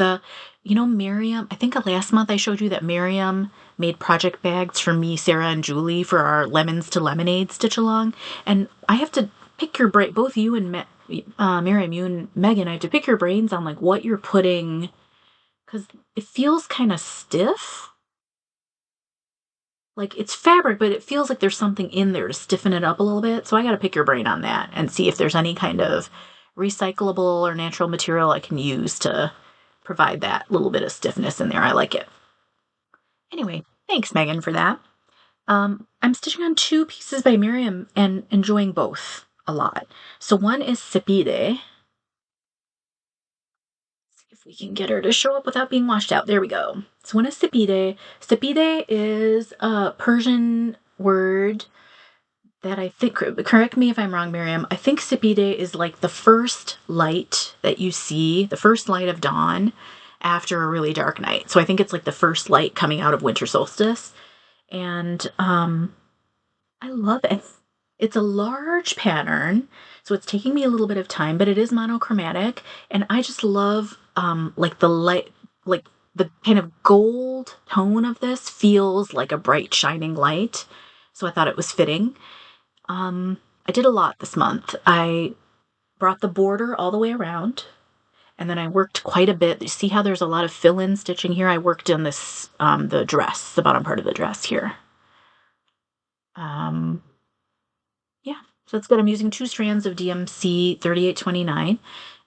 Miriam, I think last month I showed you that Miriam made project bags for me, Sarah, and Julie for our Lemons to Lemonade stitch along. And I have to pick your brain, both you and Miriam, you and Megan, I have to pick your brains on like what you're putting, because it feels kind of stiff. Like it's fabric, but it feels like there's something in there to stiffen it up a little bit. So I got to pick your brain on that and see if there's any kind of recyclable or natural material I can use to provide that little bit of stiffness in there. I like it. Anyway, thanks, Megan, for that. I'm stitching on 2 pieces by Miriam and enjoying both a lot. So one is Seped. See if we can get her to show up without being washed out. There we go. So one is Seped. Seped is a Persian word that I think, correct me if I'm wrong, Miriam, I think Seped is like the first light that you see, the first light of dawn after a really dark night. So I think it's like the first light coming out of winter solstice. And I love it. It's a large pattern, so it's taking me a little bit of time, but it is monochromatic. And I just love like the light, like the kind of gold tone of this feels like a bright shining light. So I thought it was fitting. I did a lot this month. I brought the border all the way around, and then I worked quite a bit. You see how there's a lot of fill-in stitching here? I worked in this, the dress, the bottom part of the dress here. Yeah, so it's good. I'm using 2 strands of DMC 3829,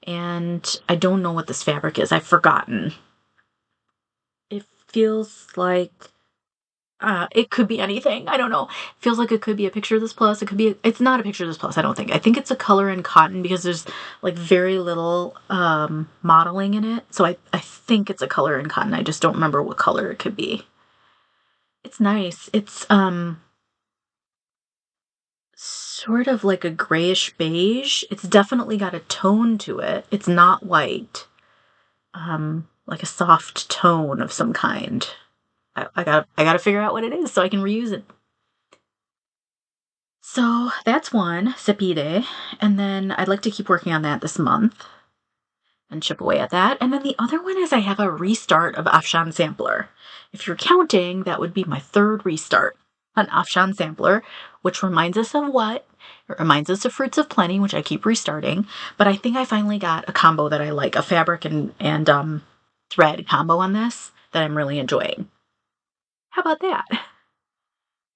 and I don't know what this fabric is. I've forgotten. It feels like it could be anything. I don't know. It feels like it could be a picture of this plus. It could be, it's not a picture of this plus, I don't think. I think it's a color in cotton because there's like very little modeling in it. So I think it's a color in cotton. I just don't remember what color it could be. It's nice. It's sort of like a grayish beige. It's definitely got a tone to it. It's not white. Like a soft tone of some kind. I gotta figure out what it is so I can reuse it. So that's one, Sepede, and then I'd like to keep working on that this month and chip away at that. And then the other one is I have a restart of Afshan Sampler. If you're counting, that would be my 3rd restart on Afshan Sampler, which reminds us of what? It reminds us of Fruits of Plenty, which I keep restarting, but I think I finally got a combo that I like, a fabric and thread combo on this that I'm really enjoying. How about that?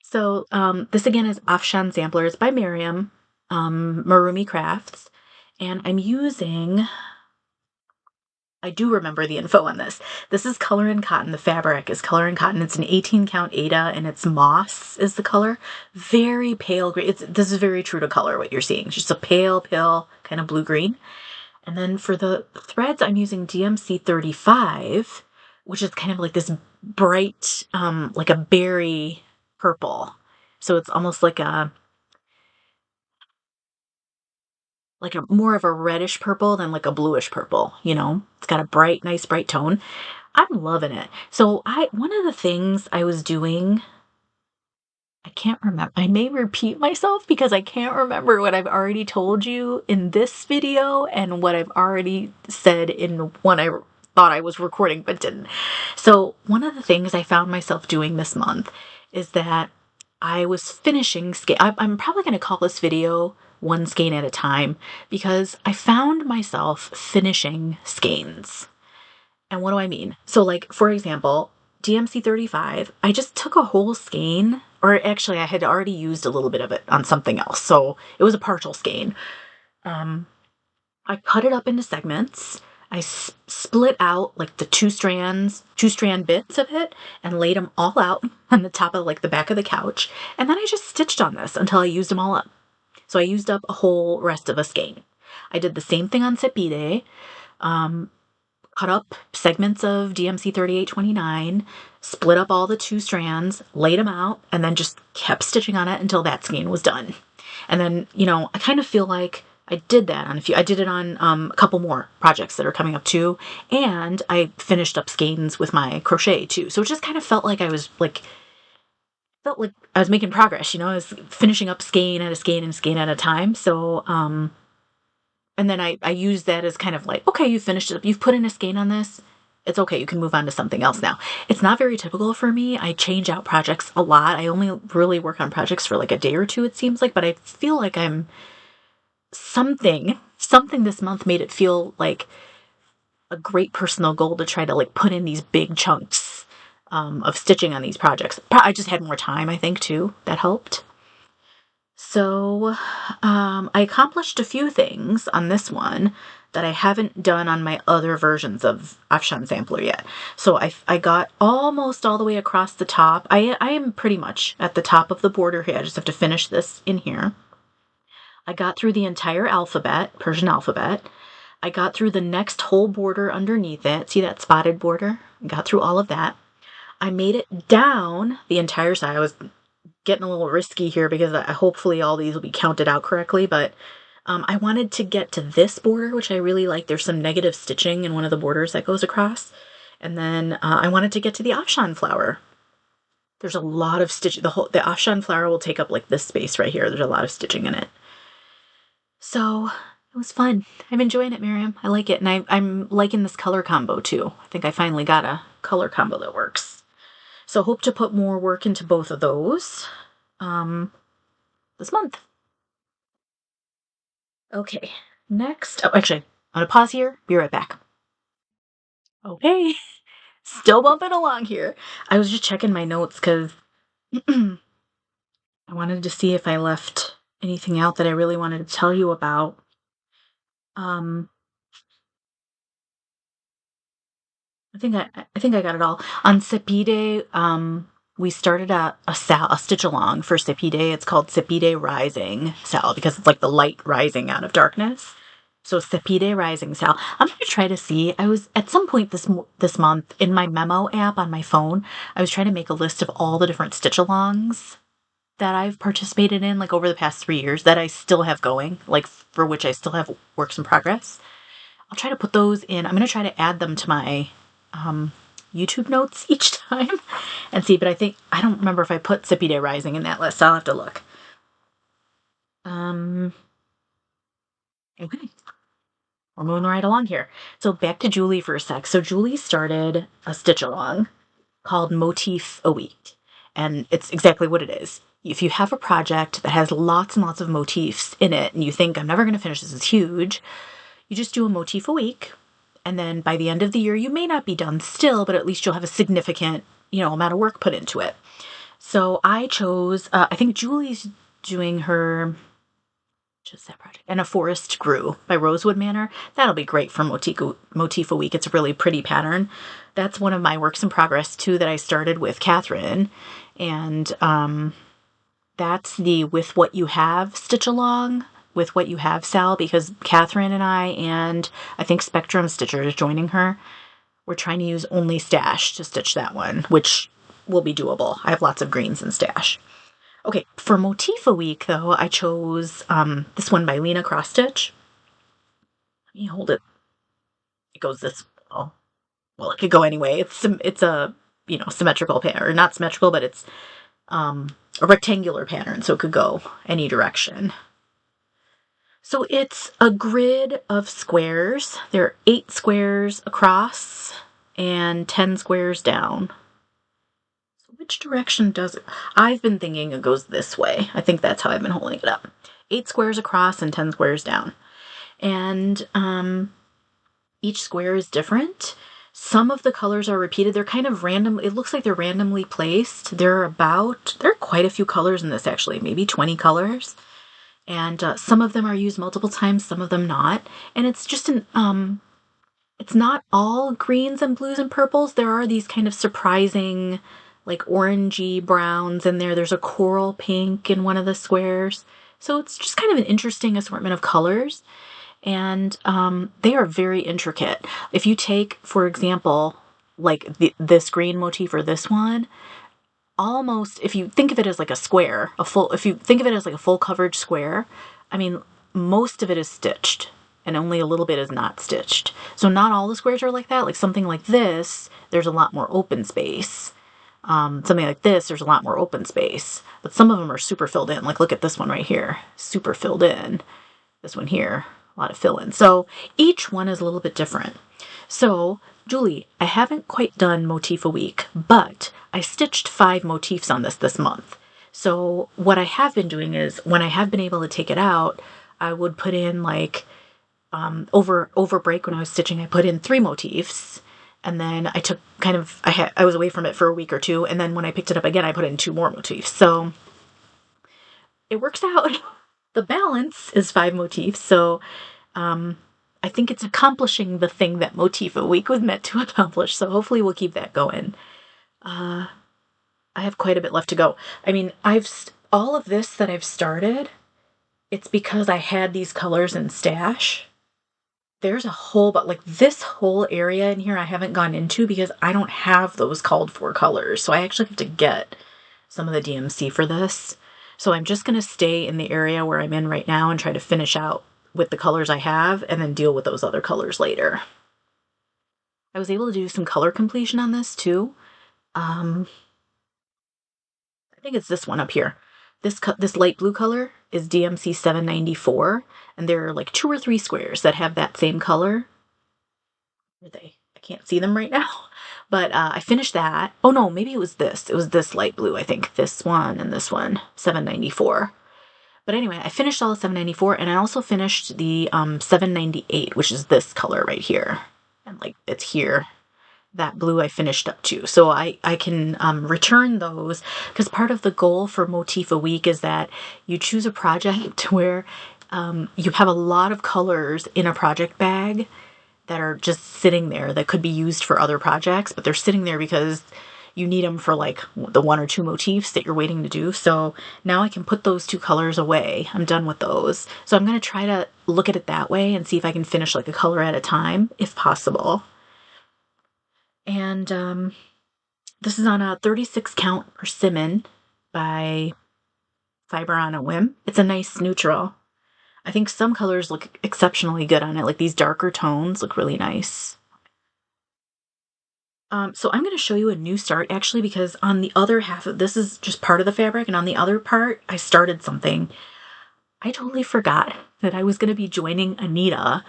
So this again is Afshan Sampler. It's by Miriam, Marumi Crafts, and I'm using, I do remember the info on this. This is Color in Cotton. The fabric is Color in Cotton. It's an 18 count Ada, and it's moss is the color. Very pale green. This is very true to color, what you're seeing. It's just a pale kind of blue-green. And then for the threads, I'm using DMC 35, which is kind of like this bright, like a berry purple. So it's almost like a more of a reddish purple than like a bluish purple, you know? It's got a nice bright tone. I'm loving it. So one of the things I was doing, I can't remember. I may repeat myself because I can't remember what I've already told you in this video and what I've already said in one I thought I was recording but didn't. So one of the things I found myself doing this month is that I was finishing skein. I'm probably going to call this video one skein at a time because I found myself finishing skeins. And what do I mean? So like, for example, DMC 35, I just took a whole skein, or actually I had already used a little bit of it on something else. So it was a partial skein. I cut it up into segments. I split out like the 2-strand bits of it and laid them all out on the top of like the back of the couch. And then I just stitched on this until I used them all up. So I used up a whole rest of a skein. I did the same thing on Sepede. Cut up segments of DMC 3829, split up all the 2 strands, laid them out, and then just kept stitching on it until that skein was done. And then, you know, I kind of feel like I did that on a few. I did it on a couple more projects that are coming up too. And I finished up skeins with my crochet too. So it just kind of felt like I was making progress, I was finishing up skein at a skein and skein at a time. So, and then I used that as kind of like, okay, you finished it up. You've put in a skein on this. It's okay. You can move on to something else now. It's not very typical for me. I change out projects a lot. I only really work on projects for like a day or two, it seems like, but I feel like I'm something this month made it feel like a great personal goal to try to like put in these big chunks of stitching on these projects. I just had more time, I think, too. That helped. So I accomplished a few things on this one that I haven't done on my other versions of Afshan Sampler yet. So I got almost all the way across the top. I am pretty much at the top of the border here. I just have to finish this in here. I got through the entire alphabet, Persian alphabet. I got through the next whole border underneath it. See that spotted border? I got through all of that. I made it down the entire side. I was getting a little risky here because hopefully all these will be counted out correctly, but I wanted to get to this border, which I really like. There's some negative stitching in one of the borders that goes across. And then I wanted to get to the Afshan flower. There's a lot of stitching. The Afshan flower will take up like this space right here. There's a lot of stitching in it. So it was fun. I'm enjoying it, Miriam. I like it. And I'm liking this color combo too. I think I finally got a color combo that works. So hope to put more work into both of those this month. Okay, next. Oh, actually, I'm going to pause here. Be right back. Okay, still bumping along here. I was just checking my notes because I wanted to see if I left anything out that I really wanted to tell you about. I think I got it all. On Seped, we started a stitch along for Seped. It's called Seped Rising Sal because it's like the light rising out of darkness. So Seped Rising Sal. I'm going to try to see. I was at some point this month in my memo app on my phone. I was trying to make a list of all the different stitch alongs that I've participated in, like over the past 3 years, that I still have going, like for which I still have works in progress. I'll try to put those in. I'm going to try to add them to my YouTube notes each time and see, but I don't remember if I put Seped Rising in that list. So I'll have to look. Okay. We're moving right along here. So back to Julie for a sec. So Julie started a stitch along called Motif a Week. And it's exactly what it is. If you have a project that has lots and lots of motifs in it and you think, I'm never going to finish, this is huge, you just do a motif a week. And then by the end of the year, you may not be done still, but at least you'll have a significant, amount of work put into it. So I chose, I think Julie's doing her, just that project, and A Forest Grew by Rosewood Manor. That'll be great for motif a week. It's a really pretty pattern. That's one of my works in progress too that I started with Catherine. And that's the With What You Have stitch along. With What You Have Sal, because Catherine and I think Spectrum Stitcher is joining her. We're trying to use only stash to stitch that one, which will be doable. I have lots of greens in stash. Okay, for Motif a Week, though, I chose this one by Lina Cross Stitch. Let me hold it. It goes this, well, it could go anyway. It's a, symmetrical pattern, or not symmetrical, but it's a rectangular pattern, so it could go any direction. So it's a grid of squares. There are 8 squares across and 10 squares down. So which direction does it? I've been thinking it goes this way. I think that's how I've been holding it up. 8 squares across and 10 squares down. And each square is different. Some of the colors are repeated. They're kind of random. It looks like they're randomly placed. There are quite a few colors in this actually, maybe 20 colors. And some of them are used multiple times, some of them not. And it's just it's not all greens and blues and purples. There are these kind of surprising, like orangey browns in there. There's a coral pink in one of the squares. So it's just kind of an interesting assortment of colors. And they are very intricate. If you take, for example, like this green motif or this one, almost, if you think of it as like a square, if you think of it as like a full coverage square, I mean, most of it is stitched and only a little bit is not stitched. So not all the squares are like that. Like something like this, there's a lot more open space. Something like this, there's a lot more open space. But some of them are super filled in. Like look at this one right here. Super filled in. This one here, a lot of fill in. So each one is a little bit different. So, Julie, I haven't quite done motif a week, but I stitched 5 motifs on this month. So what I have been doing is when I have been able to take it out, I would put in like over break when I was stitching, I put in 3 motifs, and then I took I was away from it for a week or 2, and then when I picked it up again, I put in 2 more motifs. So it works out. The balance is 5 motifs, so I think it's accomplishing the thing that motif a week was meant to accomplish. So hopefully we'll keep that going. I have quite a bit left to go. I mean, all of this that I've started, it's because I had these colors in stash. There's a whole, but like this whole area in here I haven't gone into because I don't have those called for colors. So I actually have to get some of the DMC for this. So I'm just going to stay in the area where I'm in right now and try to finish out with the colors I have and then deal with those other colors later. I was able to do some color completion on this too. I think it's this one up here. This light blue color is DMC 794, and there are like 2 or 3 squares that have that same color. Where are they? I can't see them right now, but I finished that. Oh no, maybe it was this. It was this light blue, I think. This one and this one, 794. But anyway, I finished all of 794, and I also finished the 798, which is this color right here. And like it's here. That blue I finished up too. So I can return those, because part of the goal for Motif a Week is that you choose a project where you have a lot of colors in a project bag that are just sitting there that could be used for other projects, but they're sitting there because you need them for like the 1 or 2 motifs that you're waiting to do. So now I can put those 2 colors away. I'm done with those. So I'm going to try to look at it that way and see if I can finish like a color at a time, if possible. And this is on a 36 count persimmon by Fiber on a Whim. It's a nice neutral. I think some colors look exceptionally good on it, like these darker tones look really nice. So I'm going to show you a new start actually, because on the other half of this is just part of the fabric, and on the other part I started something. I totally forgot that I was going to be joining Anita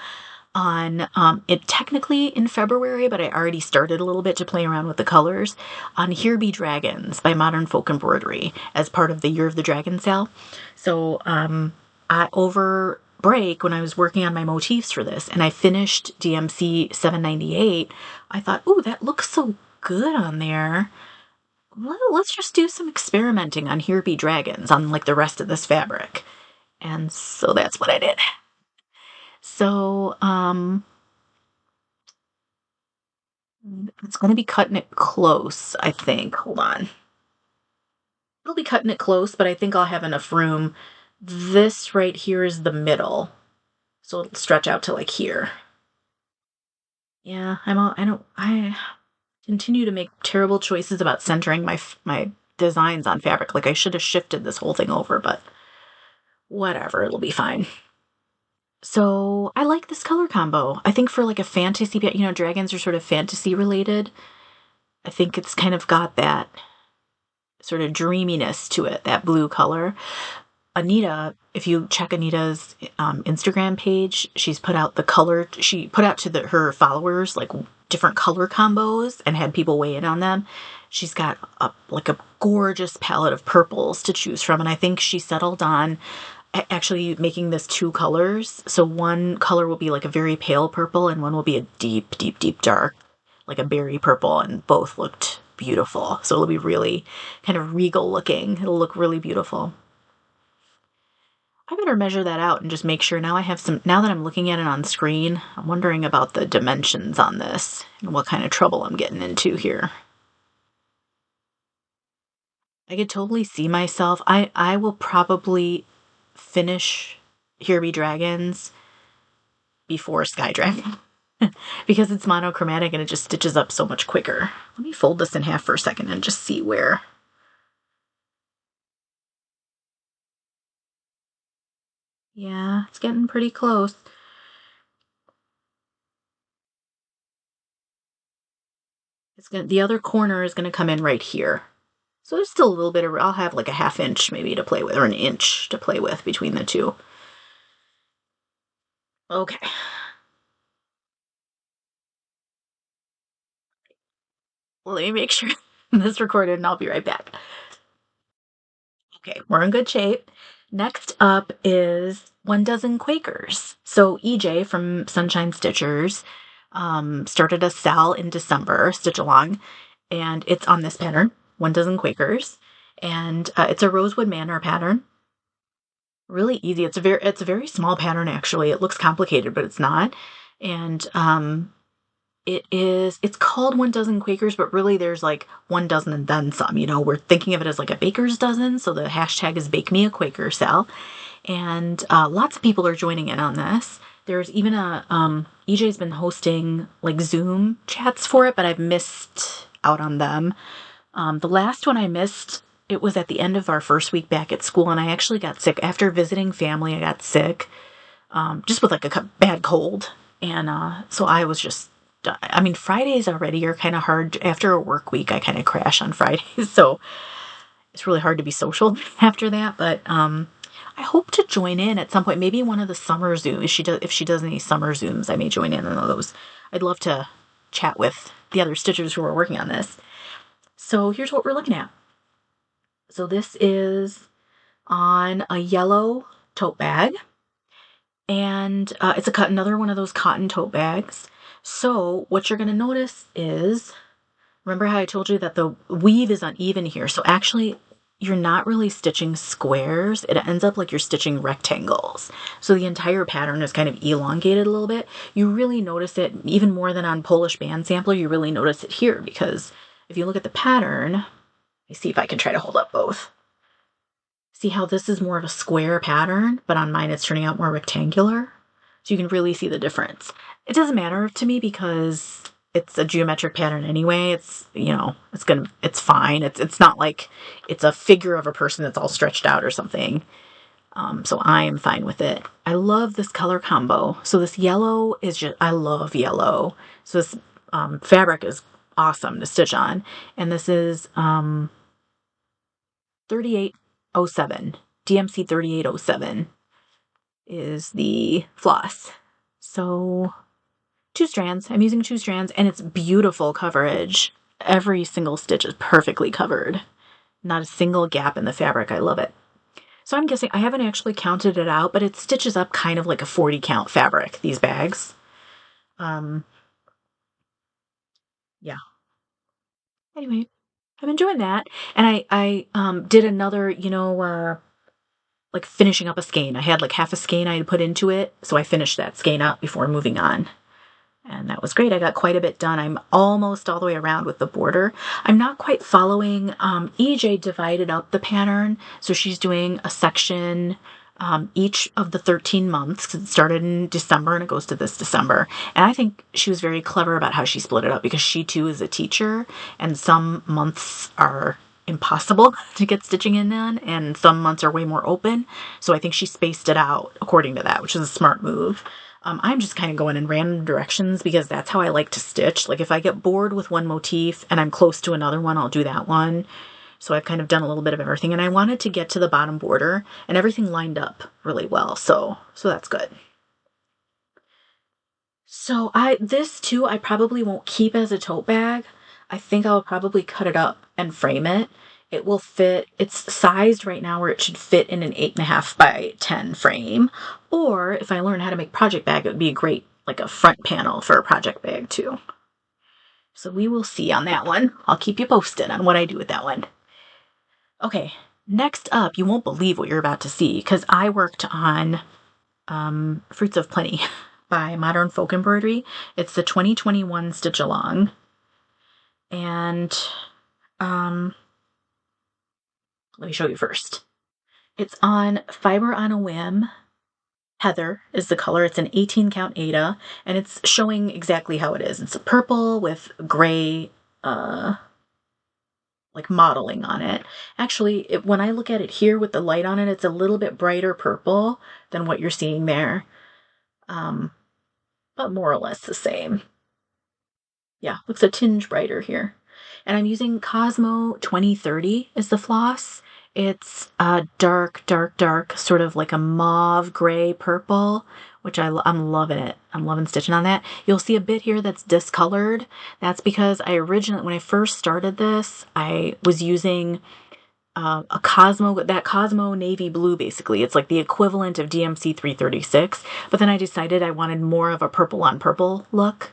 on it technically in February, but I already started a little bit to play around with the colors on Here Be Dragons by Modern Folk Embroidery as part of the Year of the Dragon sale. So over break, when I was working on my motifs for this and I finished DMC 798, I thought, ooh, that looks so good on there. Let's just do some experimenting on Here Be Dragons on like the rest of this fabric. And so that's what I did. So, it's going to be cutting it close, I think. Hold on. It'll be cutting it close, but I think I'll have enough room. This right here is the middle, so it'll stretch out to like here. Yeah, I continue to make terrible choices about centering my designs on fabric. Like I should have shifted this whole thing over, but whatever, it'll be fine. So I like this color combo. I think for like a fantasy, you know, dragons are sort of fantasy related. I think it's kind of got that sort of dreaminess to it, that blue color. Anita, if you check Anita's Instagram page, she's put out the color, she put out to her followers like different color combos and had people weigh in on them. She's got like a gorgeous palette of purples to choose from, and I think she settled on actually making this 2 colors. So one color will be like a very pale purple and one will be a deep, deep, deep dark, like a berry purple, and both looked beautiful. So it'll be really kind of regal looking. It'll look really beautiful. I better measure that out and just make sure. Now that I'm looking at it on screen, I'm wondering about the dimensions on this and what kind of trouble I'm getting into here. I could totally see myself. I will probably finish Here Be Dragons before Sky Dragon because it's monochromatic and it just stitches up so much quicker. Let me fold this in half for a second and just see where. Yeah, it's getting pretty close. The other corner is gonna come in right here. So there's still a little bit of, I'll have like a 1/2 inch maybe to play with, or an inch to play with between the two. Okay. Let me make sure this recorded and I'll be right back. Okay, we're in good shape. Next up is 1 Dozen Quakers. So EJ from Sunshine Stitchers started a sale in December, Stitch Along, and it's on this pattern, 1 Dozen Quakers. And it's a Rosewood Manor pattern. Really easy. It's a very small pattern actually. It looks complicated, but it's not. And it's called 1 Dozen Quakers, but really there's like 1 dozen and then some. You know, we're thinking of it as like a baker's dozen. So the hashtag is Bake Me a Quaker Sale. And lots of people are joining in on this. There's even EJ's been hosting like Zoom chats for it, but I've missed out on them. The last one I missed, it was at the end of our first week back at school, and I actually got sick. After visiting family, I got sick, just with like a bad cold. And so I was just, I mean, Fridays already are kind of hard. After a work week, I kind of crash on Fridays. So it's really hard to be social after that. But I hope to join in at some point. Maybe one of the summer Zooms. If she does any summer Zooms, I may join in on those. I'd love to chat with the other stitchers who are working on this. So here's what we're looking at. So this is on a yellow tote bag. And it's another one of those cotton tote bags. So what you're going to notice is, remember how I told you that the weave is uneven here? So actually, you're not really stitching squares. It ends up like you're stitching rectangles. So the entire pattern is kind of elongated a little bit. You really notice it even more than on Polish Band Sampler. You really notice it here because if you look at the pattern, let me see if I can try to hold up both. See how this is more of a square pattern, but on mine it's turning out more rectangular? So you can really see the difference. It doesn't matter to me because it's a geometric pattern anyway. It's, you know, it's fine. It's not like it's a figure of a person that's all stretched out or something. So I am fine with it. I love this color combo. So this yellow is just, I love yellow. So this fabric is awesome to stitch on. And this is 3807. DMC 3807 is the floss. So 2 strands. I'm using 2 strands and it's beautiful coverage. Every single stitch is perfectly covered. Not a single gap in the fabric. I love it. So I'm guessing, I haven't actually counted it out, but it stitches up kind of like a 40 count fabric, these bags. Yeah. Anyway, I'm enjoying that. And I did another, like finishing up a skein. I had like half a skein I had put into it, so I finished that skein up before moving on. And that was great. I got quite a bit done. I'm almost all the way around with the border. I'm not quite following. EJ divided up the pattern. So she's doing a section each of the 13 months because it started in December and it goes to this December. And I think she was very clever about how she split it up because she too is a teacher and some months are impossible to get stitching in on and some months are way more open. So I think she spaced it out according to that, which is a smart move. I'm just kind of going in random directions because that's how I like to stitch. Like if I get bored with one motif and I'm close to another one, I'll do that one. So I've kind of done a little bit of everything and I wanted to get to the bottom border and everything lined up really well. So that's good. So this too, I probably won't keep as a tote bag. I think I'll probably cut it up and frame it. It will fit, it's sized right now where it should fit in an 8.5 by 10 frame. Or if I learn how to make project bag, it would be a great, like a front panel for a project bag too. So we will see on that one. I'll keep you posted on what I do with that one. Okay, next up, you won't believe what you're about to see because I worked on Fruits of Plenty by Modern Folk Embroidery. It's the 2021 Stitch Along. And let me show you first. It's on Fiber on a Whim. Heather is the color. It's an 18 count Aida, and it's showing exactly how it is. It's a purple with gray like modeling on it. Actually, when I look at it here with the light on it, it's a little bit brighter purple than what you're seeing there. But more or less the same. Yeah, looks a tinge brighter here. And I'm using Cosmo 2030 is the floss. It's a dark, dark, dark, sort of like a mauve gray purple, which I'm loving it. I'm loving stitching on that. You'll see a bit here that's discolored. That's because when I first started this, I was using that Cosmo navy blue, basically. It's like the equivalent of DMC 336. But then I decided I wanted more of a purple on purple look.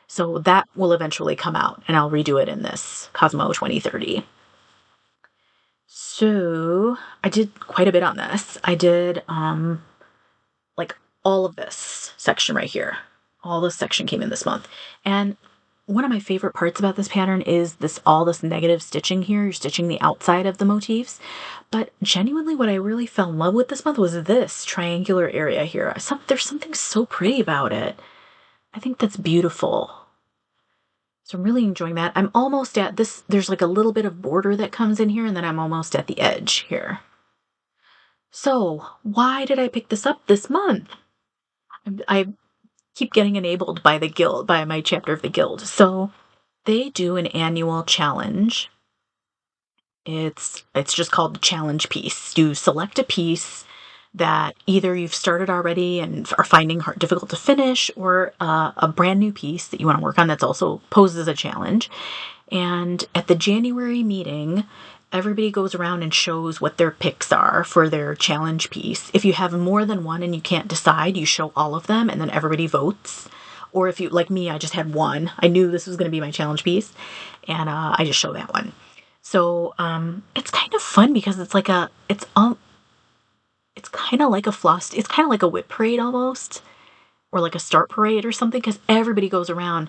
So that will eventually come out, and I'll redo it in this Cosmo 2030. So I did quite a bit on this. I did like all of this section right here. All this section came in this month. And one of my favorite parts about this pattern is all this negative stitching here. You're stitching the outside of the motifs. But genuinely what I really fell in love with this month was this triangular area here. There's something so pretty about it. I think that's beautiful. So I'm really enjoying that. I'm almost at this. There's like a little bit of border that comes in here, and then I'm almost at the edge here. So why did I pick this up this month? I keep getting enabled by the guild, by my chapter of the guild. So they do an annual challenge. It's just called the challenge piece. You select a piece that either you've started already and are finding difficult to finish, or a brand new piece that you want to work on that's also posed as a challenge. And at the January meeting, everybody goes around and shows what their picks are for their challenge piece. If you have more than one and you can't decide, you show all of them and then everybody votes. Or if you, like me, I just had one. I knew this was going to be my challenge piece, and I just show that one. So it's kind of fun because it's kind of like a floss. It's kind of like a whip parade almost, or like a start parade or something, because everybody goes around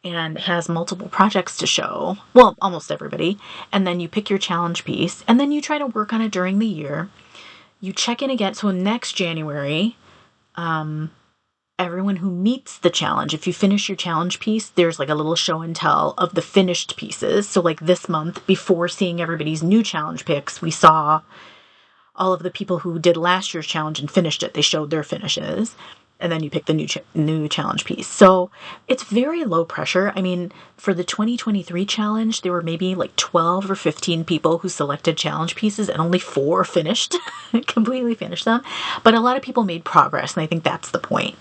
and has multiple projects to show. Well, almost everybody. And then you pick your challenge piece, and then you try to work on it during the year. You check in again. So next January, everyone who meets the challenge, if you finish your challenge piece, there's like a little show and tell of the finished pieces. So like this month, before seeing everybody's new challenge picks, we saw all of the people who did last year's challenge and finished it. They showed their finishes, and then you pick the new challenge piece. So it's very low pressure. I mean, for the 2023 challenge, there were maybe like 12 or 15 people who selected challenge pieces, and only 4 finished, completely finished them. But a lot of people made progress, and I think that's the point.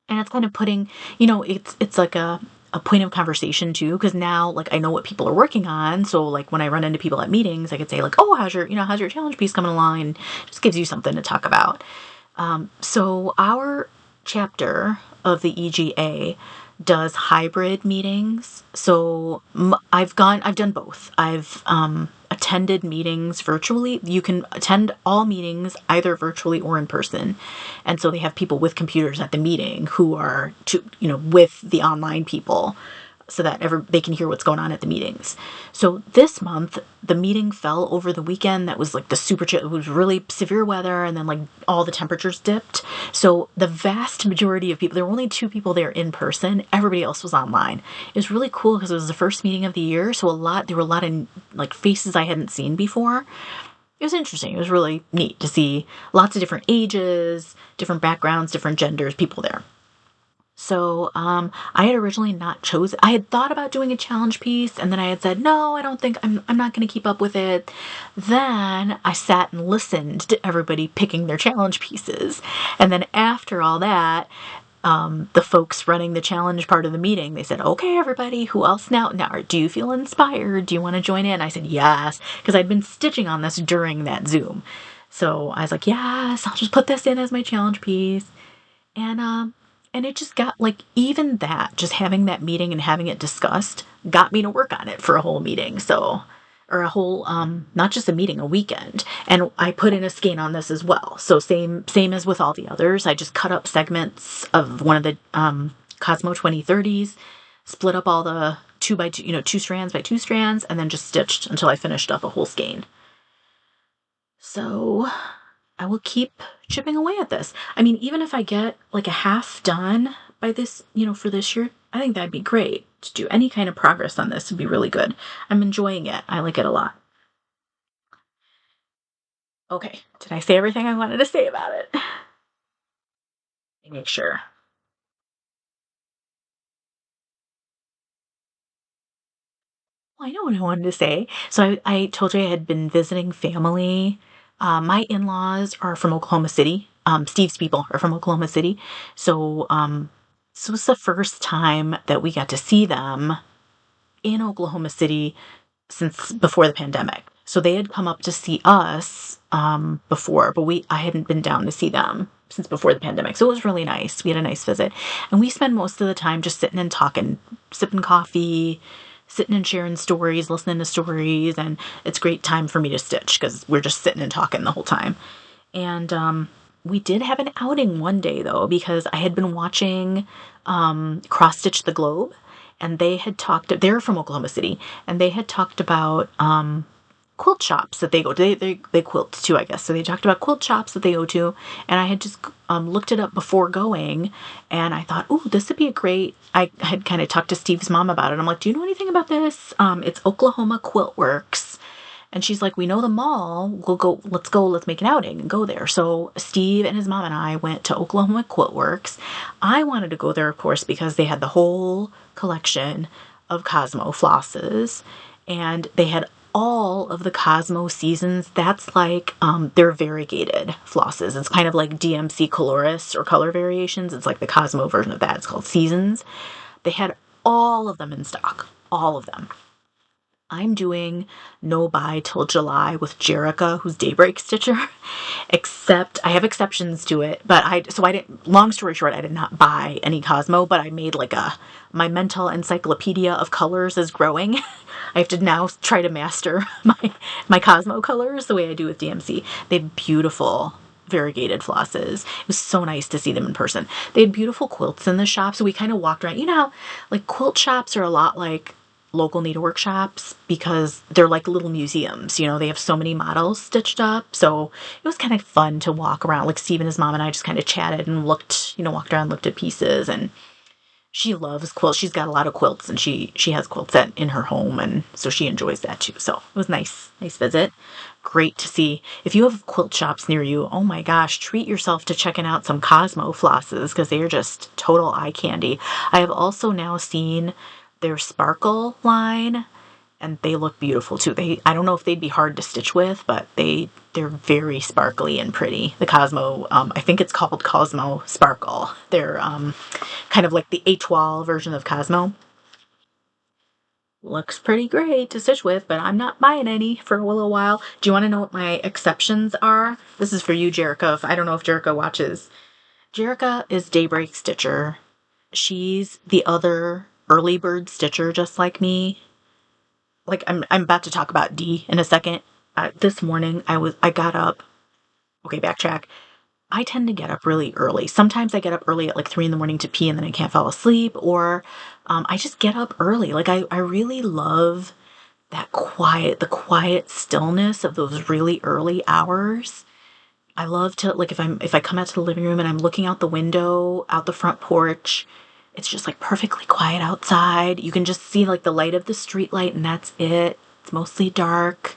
And it's kind of putting, it's like a point of conversation too, because now like I know what people are working on. So like when I run into people at meetings, I could say like, oh, how's your challenge piece coming along, and just gives you something to talk about. So our chapter of the EGA does hybrid meetings. So I've done both. I've attended meetings virtually. You can attend all meetings either virtually or in person. And so they have people with computers at the meeting who are with the online people, so that they can hear what's going on at the meetings. So this month, the meeting fell over the weekend. That was like it was really severe weather, and then like all the temperatures dipped. So the vast majority of people, there were only 2 people there in person. Everybody else was online. It was really cool because it was the first meeting of the year. So there were a lot of like faces I hadn't seen before. It was interesting. It was really neat to see lots of different ages, different backgrounds, different genders, people there. So I had originally not chosen. I had thought about doing a challenge piece, and then I had said, no, I don't think I'm not going to keep up with it. Then I sat and listened to everybody picking their challenge pieces. And then after all that, the folks running the challenge part of the meeting, they said, okay, everybody, who else now? Do you feel inspired? Do you want to join in? I said, yes, because I'd been stitching on this during that Zoom. So I was like, yes, I'll just put this in as my challenge piece. And it just got like, even that, just having that meeting and having it discussed got me to work on it for a whole meeting. So, or a whole, not just a meeting, a weekend. And I put in a skein on this as well. So same as with all the others. I just cut up segments of one of the Cosmo 2030s, split up all the 2 by 2, 2 strands by 2 strands, and then just stitched until I finished up a whole skein. So I will keep chipping away at this. I mean, even if I get like a half done by this, for this year, I think that'd be great to do. Any kind of progress on this would be really good. I'm enjoying it. I like it a lot. Okay, did I say everything I wanted to say about it? Make sure. Well, I know what I wanted to say. So I told you I had been visiting family. My in-laws are from Oklahoma City. Steve's people are from Oklahoma City. So this was the first time that we got to see them in Oklahoma City since before the pandemic. So they had come up to see us before, but I hadn't been down to see them since before the pandemic. So it was really nice. We had a nice visit. And we spend most of the time just sitting and talking, sipping coffee, sitting and sharing stories, listening to stories, and it's great time for me to stitch because we're just sitting and talking the whole time. And we did have an outing one day though, because I had been watching Cross Stitch the Globe, and they're from Oklahoma City, and they had talked about quilt shops that they go to. They quilt too, I guess. So they talked about quilt shops that they go to, and I had just looked it up before going, and I thought, oh, this would be a great. I had kind of talked to Steve's mom about it. I'm like, do you know anything about this? It's Oklahoma Quilt Works. And she's like, we know the mall. Let's make an outing and go there. So Steve and his mom and I went to Oklahoma Quilt Works. I wanted to go there, of course, because they had the whole collection of Cosmo flosses, and they had all of the Cosmo seasons. That's like they're variegated flosses. It's kind of like DMC Coloris or color variations. It's like the Cosmo version of that. It's called Seasons. They had all of them in stock, all of them. I'm doing no buy till July with Jerica, who's Daybreak Stitcher. Except I have exceptions to it, but I didn't. Long story short, I did not buy any Cosmo, but I made like my mental encyclopedia of colors is growing. I have to now try to master my Cosmo colors the way I do with DMC. They have beautiful variegated flosses. It was so nice to see them in person. They had beautiful quilts in the shop, so we kind of walked around. You know how like quilt shops are a lot like local needlework shops because they're like little museums. You know, they have so many models stitched up. So it was kind of fun to walk around. Like Steve and his mom and I just kind of chatted and walked around, looked at pieces, and she loves quilts. She's got a lot of quilts, and she has quilts in her home, and so she enjoys that too. So it was nice visit. Great to see. If you have quilt shops near you, oh my gosh, treat yourself to checking out some Cosmo flosses because they are just total eye candy. I have also now seen their sparkle line, and they look beautiful too. I don't know if they'd be hard to stitch with, but they're very sparkly and pretty. The Cosmo, I think it's called Cosmo Sparkle. They're kind of like the étoile version of Cosmo. Looks pretty great to stitch with, but I'm not buying any for a little while. Do you want to know what my exceptions are? This is for you, Jerica. I don't know if Jerica watches. Jerica is Daybreak Stitcher. She's the other early bird stitcher, just like me. Like I'm about to talk about D in a second. This morning I got up. Okay, backtrack. I tend to get up really early. Sometimes I get up early at like 3 in the morning to pee and then I can't fall asleep, or I just get up early. Like I really love that the quiet stillness of those really early hours. I love to like if I come out to the living room and I'm looking out the window, out the front porch, it's just like perfectly quiet outside. You can just see like the light of the street light and that's it. It's mostly dark.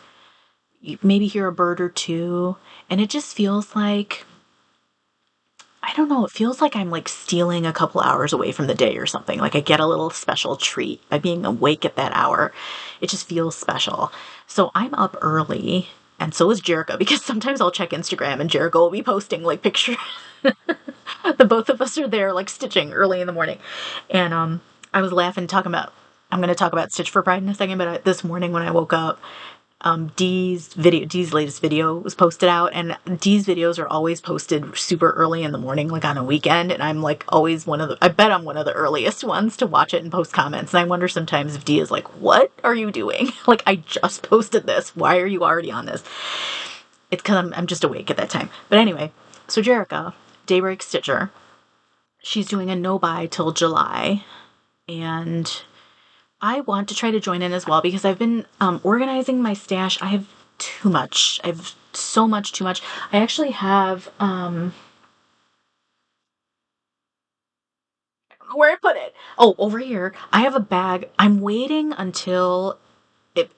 You maybe hear a bird or two, and it just feels like I don't know, it feels like I'm like stealing a couple hours away from the day or something. Like I get a little special treat by being awake at that hour. It just feels special. So I'm up early, and so is Jerica, because sometimes I'll check Instagram and Jerica will be posting like pictures. The both of us are there like stitching early in the morning. And I was laughing talking about I'm going to talk about Stitch for Pride in a second, but this morning when I woke up, Dee's latest video was posted out, and Dee's videos are always posted super early in the morning, like on a weekend, and I'm like always I bet I'm one of the earliest ones to watch it and post comments, and I wonder sometimes if Dee is like, what are you doing? Like, I just posted this. Why are you already on this? It's because I'm just awake at that time. But anyway, so Jerica, Daybreak Stitcher, she's doing a no-buy till July, and I want to try to join in as well because I've been organizing my stash. I have too much. I have so much, too much. I actually have, I don't know where I put it. Oh, over here. I have a bag. I'm waiting until it,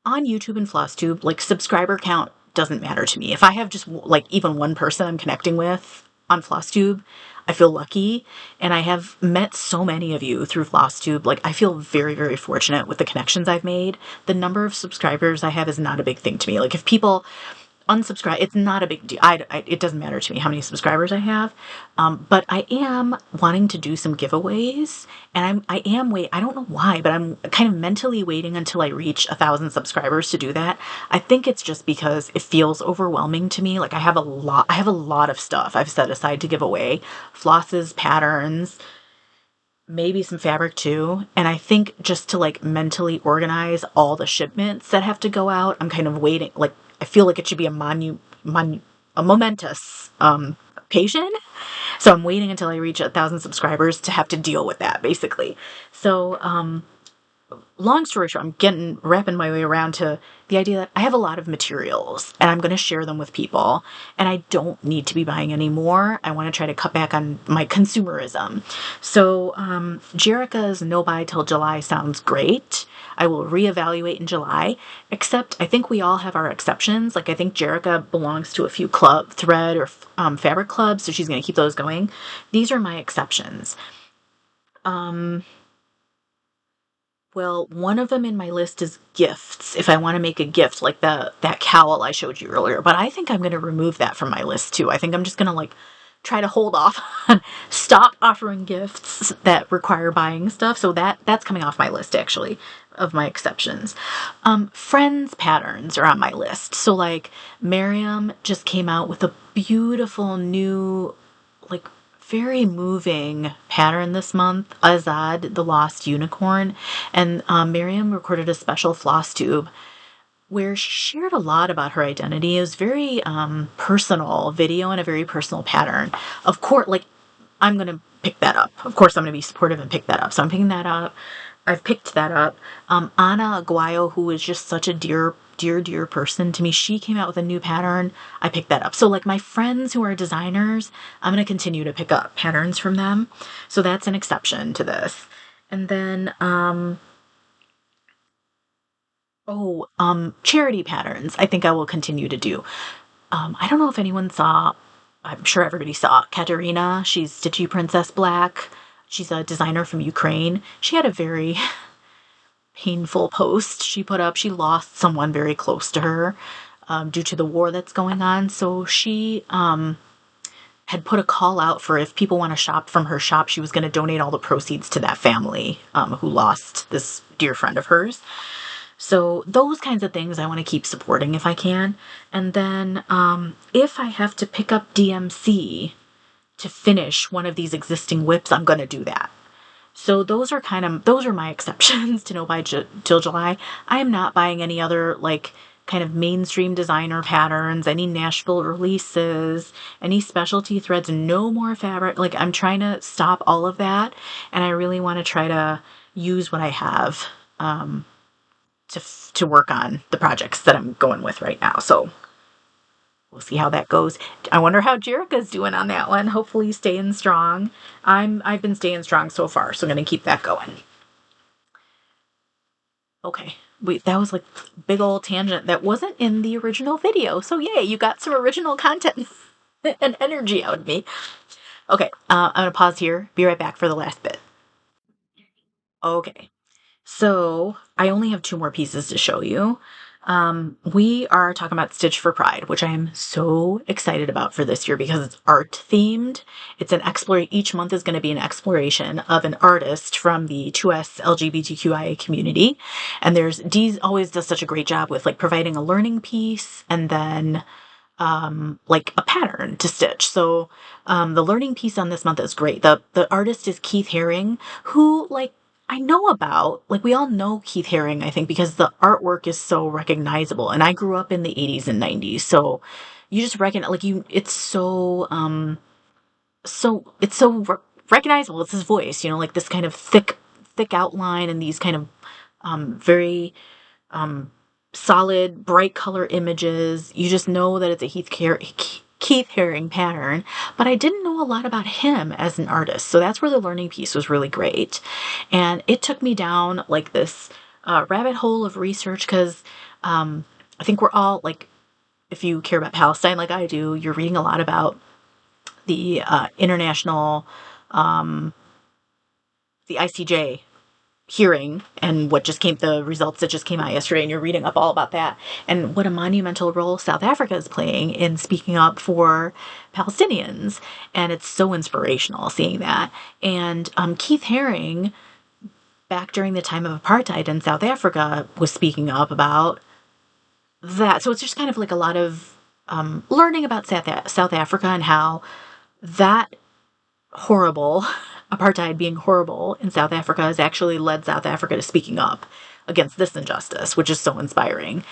on YouTube and Flosstube, like subscriber count doesn't matter to me. If I have just like even one person I'm connecting with on Flosstube, I feel lucky. And I have met so many of you through Flosstube. Like I feel very, very fortunate with the connections I've made. The number of subscribers I have is not a big thing to me. Like if people unsubscribe, it's not a big deal. It doesn't matter to me how many subscribers I have. But I am wanting to do some giveaways, and I don't know why, but I'm kind of mentally waiting until I reach 1,000 subscribers to do that. I think it's just because it feels overwhelming to me. Like I have a lot of stuff I've set aside to give away, flosses, patterns, maybe some fabric too. And I think just to like mentally organize all the shipments that have to go out, I'm kind of waiting. Like I feel like it should be a momentous occasion. So I'm waiting until I reach 1,000 subscribers to have to deal with that, basically. So long story short, I'm wrapping my way around to the idea that I have a lot of materials and I'm going to share them with people, and I don't need to be buying any more. I want to try to cut back on my consumerism. So Jerica's no buy till July sounds great. I will reevaluate in July, except I think we all have our exceptions. Like I think Jerica belongs to a few thread or fabric clubs, so she's going to keep those going. These are my exceptions. Well, one of them in my list is gifts. If I want to make a gift, like that cowl I showed you earlier, but I think I'm going to remove that from my list too. I think I'm just going to like try to hold off on stop offering gifts that require buying stuff. So that's coming off my list actually of my exceptions. Friends patterns are on my list. So like Miriam just came out with a beautiful new like very moving pattern this month, Azaad, the Lost Unicorn. And Miriam recorded a special Flosstube where she shared a lot about her identity. It was very personal video and a very personal pattern. Of course, like, I'm going to pick that up. Of course, I'm going to be supportive and pick that up. So I'm picking that up. I've picked that up. Ana Aguayo, who is just such a dear person to me, she came out with a new pattern. I picked that up. So like my friends who are designers, I'm going to continue to pick up patterns from them. So that's an exception to this. And then, charity patterns, I think I will continue to do. I don't know if anyone saw, I'm sure everybody saw Katerina. She's Stitchy Princess Black. She's a designer from Ukraine. She had a very painful post she put up. She lost someone very close to her due to the war that's going on. So she had put a call out for if people want to shop from her shop, she was going to donate all the proceeds to that family who lost this dear friend of hers. So those kinds of things I want to keep supporting if I can. And then if I have to pick up DMC to finish one of these existing whips, I'm going to do that. So those are my exceptions to no buy till July. I am not buying any other like kind of mainstream designer patterns, any Nashville releases, any specialty threads, no more fabric. Like I'm trying to stop all of that. And I really want to try to use what I have to work on the projects that I'm going with right now. So we'll see how that goes. I wonder how Jerica's doing on that one. Hopefully staying strong. I've been staying strong so far, so I'm going to keep that going. Okay. That was like big old tangent that wasn't in the original video. So yay, you got some original content and energy out of me. Okay, I'm going to pause here. Be right back for the last bit. Okay. So I only have 2 more pieces to show you. We are talking about Stitch for Pride, which I am so excited about for this year because it's art themed. It's an each month is going to be an exploration of an artist from the 2S LGBTQIA community. And Dee always does such a great job with like providing a learning piece and then like a pattern to stitch. So the learning piece on this month is great. The artist is Keith Haring, who like I know about, like we all know Keith Haring, I think, because the artwork is so recognizable. And I grew up in the 80s and 90s. So you just recognize, like it's so recognizable. It's his voice, like this kind of thick outline and these kind of very solid, bright color images. You just know that it's a Keith Haring pattern, but I didn't know a lot about him as an artist. So that's where the learning piece was really great. And it took me down like this rabbit hole of research because I think we're all like, if you care about Palestine like I do, you're reading a lot about the international, the ICJ hearing and the results that just came out yesterday, and you're reading up all about that and what a monumental role South Africa is playing in speaking up for Palestinians. And it's so inspirational seeing that. And Keith Haring, back during the time of apartheid in South Africa, was speaking up about that. So it's just kind of like a lot of learning about South Africa and how that horrible apartheid being horrible in South Africa has actually led South Africa to speaking up against this injustice, which is so inspiring.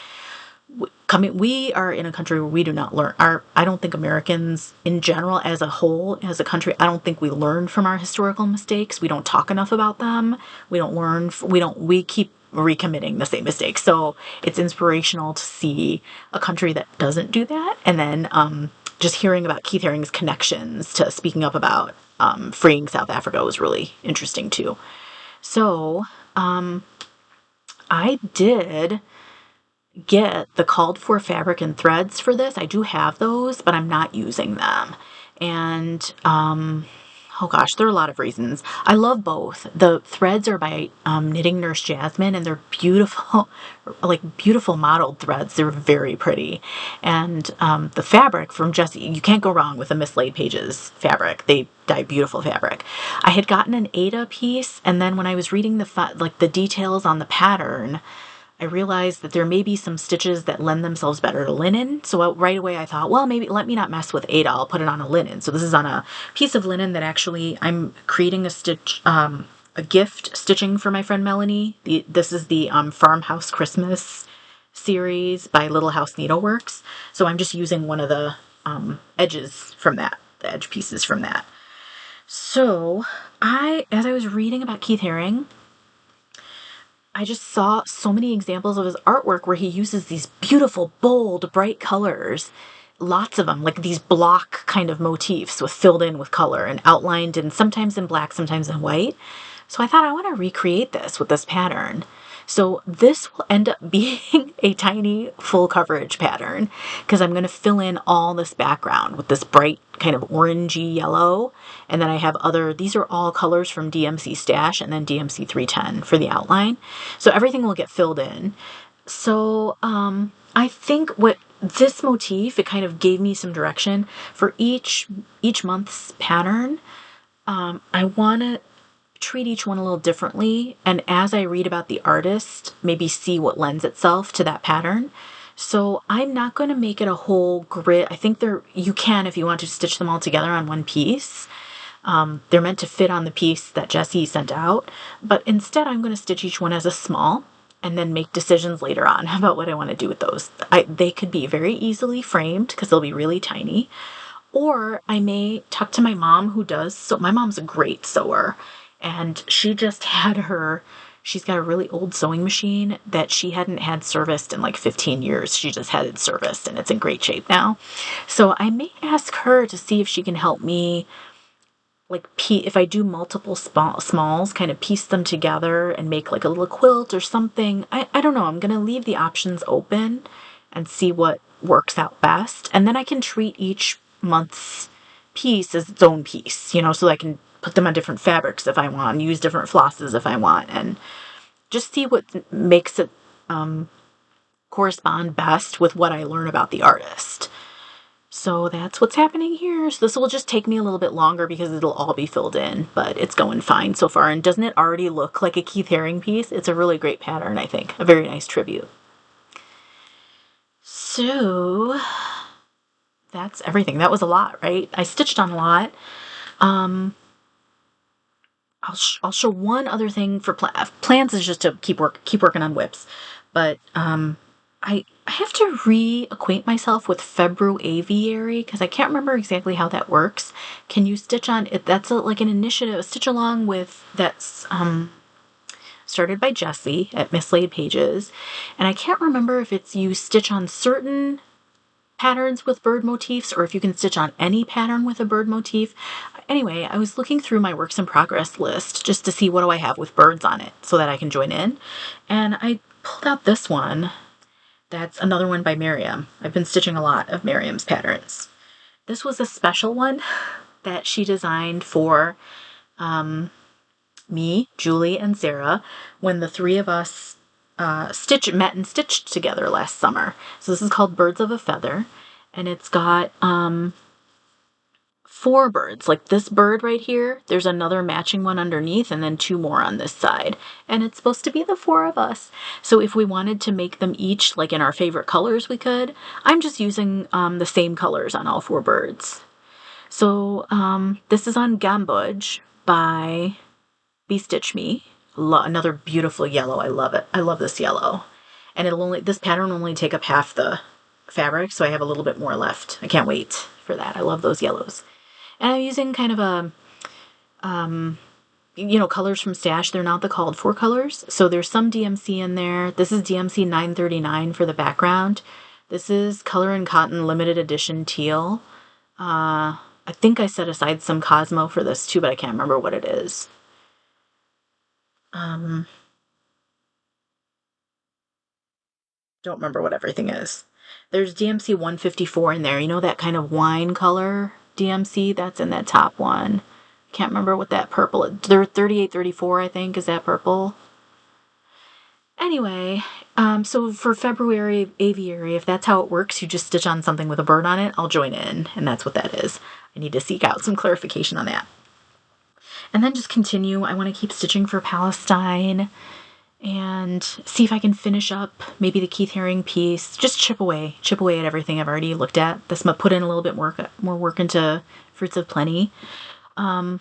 We are in a country where we do not learn. I don't think Americans in general, as a whole, as a country, I don't think we learn from our historical mistakes. We don't talk enough about them. We don't learn. We keep recommitting the same mistakes. So it's inspirational to see a country that doesn't do that. And then just hearing about Keith Haring's connections to speaking up about freeing South Africa was really interesting too. So I did get the called for fabric and threads for this. I do have those, but I'm not using them. And oh gosh, there are a lot of reasons. I love both. The threads are by Knitting Nurse Jasmine, and they're beautiful, like beautiful modeled threads. They're very pretty. And the fabric from Jessie, you can't go wrong with a Mislaid Pages fabric. They dye beautiful fabric. I had gotten an Ada piece, and then when I was reading the details on the pattern, I realized that there may be some stitches that lend themselves better to linen. So right away I thought, well, maybe let me not mess with Ada. I'll put it on a linen. So this is on a piece of linen that actually I'm creating a gift stitching for my friend Melanie. This is the Farmhouse Christmas series by Little House Needleworks. So I'm just using one of the edges from that, the edge pieces from that. So as I was reading about Keith Haring, I just saw so many examples of his artwork where he uses these beautiful, bold, bright colors. Lots of them, like these block kind of motifs with filled in with color and outlined and sometimes in black, sometimes in white. So I thought I want to recreate this with this pattern. So this will end up being a tiny full coverage pattern because I'm going to fill in all this background with this bright kind of orangey yellow. And then I have these are all colors from DMC Stash and then DMC 310 for the outline. So everything will get filled in. So I think what this motif, it kind of gave me some direction for each month's pattern. I want to treat each one a little differently, and as I read about the artist, maybe see what lends itself to that pattern. So I'm not going to make it a whole grid. I think you can, if you want to, stitch them all together on one piece. They're meant to fit on the piece that Jessie sent out, but instead I'm going to stitch each one as a small and then make decisions later on about what I want to do with those. They could be very easily framed because they'll be really tiny, or I may talk to my mom who does. So my mom's a great sewer. And she just she's got a really old sewing machine that she hadn't had serviced in like 15 years. She just had it serviced and it's in great shape now. So I may ask her to see if she can help me, like, if I do multiple smalls, kind of piece them together and make like a little quilt or something. I don't know. I'm going to leave the options open and see what works out best. And then I can treat each month's piece as its own piece, so I can put them on different fabrics if I want, use different flosses if I want, and just see what makes it correspond best with what I learn about the artist. So that's what's happening here. So this will just take me a little bit longer because it'll all be filled in, but it's going fine so far. And doesn't it already look like a Keith Haring piece? It's a really great pattern, I think. A very nice tribute. So that's everything. That was a lot, right? I stitched on a lot. I'll show one other thing for plans is just to keep working on whips, but I have to reacquaint myself with February Aviary because I can't remember exactly how that works. Can you stitch on it? That's like an initiative, a stitch along with that's started by Jessie at Mislaid Pages, and I can't remember if it's you stitch on certain patterns with bird motifs or if you can stitch on any pattern with a bird motif. Anyway, I was looking through my works in progress list just to see what do I have with birds on it so that I can join in. And I pulled out this one. That's another one by Miriam. I've been stitching a lot of Miriam's patterns. This was a special one that she designed for me, Julie, and Sarah when the three of us met and stitched together last summer. So this is called Birds of a Feather, and it's got 4 birds. Like this bird right here, there's another matching one underneath, and then 2 more on this side. And it's supposed to be the 4 of us. So if we wanted to make them each like in our favorite colors, we could. I'm just using the same colors on all 4 birds. So this is on Gambuj by Be Stitch Me. Another beautiful yellow. I love it. I love this yellow. And this pattern will only take up half the fabric, so I have a little bit more left. I can't wait for that. I love those yellows. And I'm using kind of a, colors from Stash. They're not the called for colors. So there's some DMC in there. This is DMC 939 for the background. This is Color and Cotton limited edition teal. I think I set aside some Cosmo for this too, but I can't remember what it is. Don't remember what everything is. There's DMC 154 in there. You know that kind of wine color DMC? That's in that top one. Can't remember what that purple is. They're 3834, I think. Is that purple? Anyway, so for February aviary, if that's how it works, you just stitch on something with a bird on it, I'll join in, and that's what that is. I need to seek out some clarification on that. And then just continue. I want to keep stitching for Palestine and see if I can finish up maybe the Keith Haring piece. Just chip away at everything I've already looked at. This might put in a little bit more work into Fruits of Plenty. I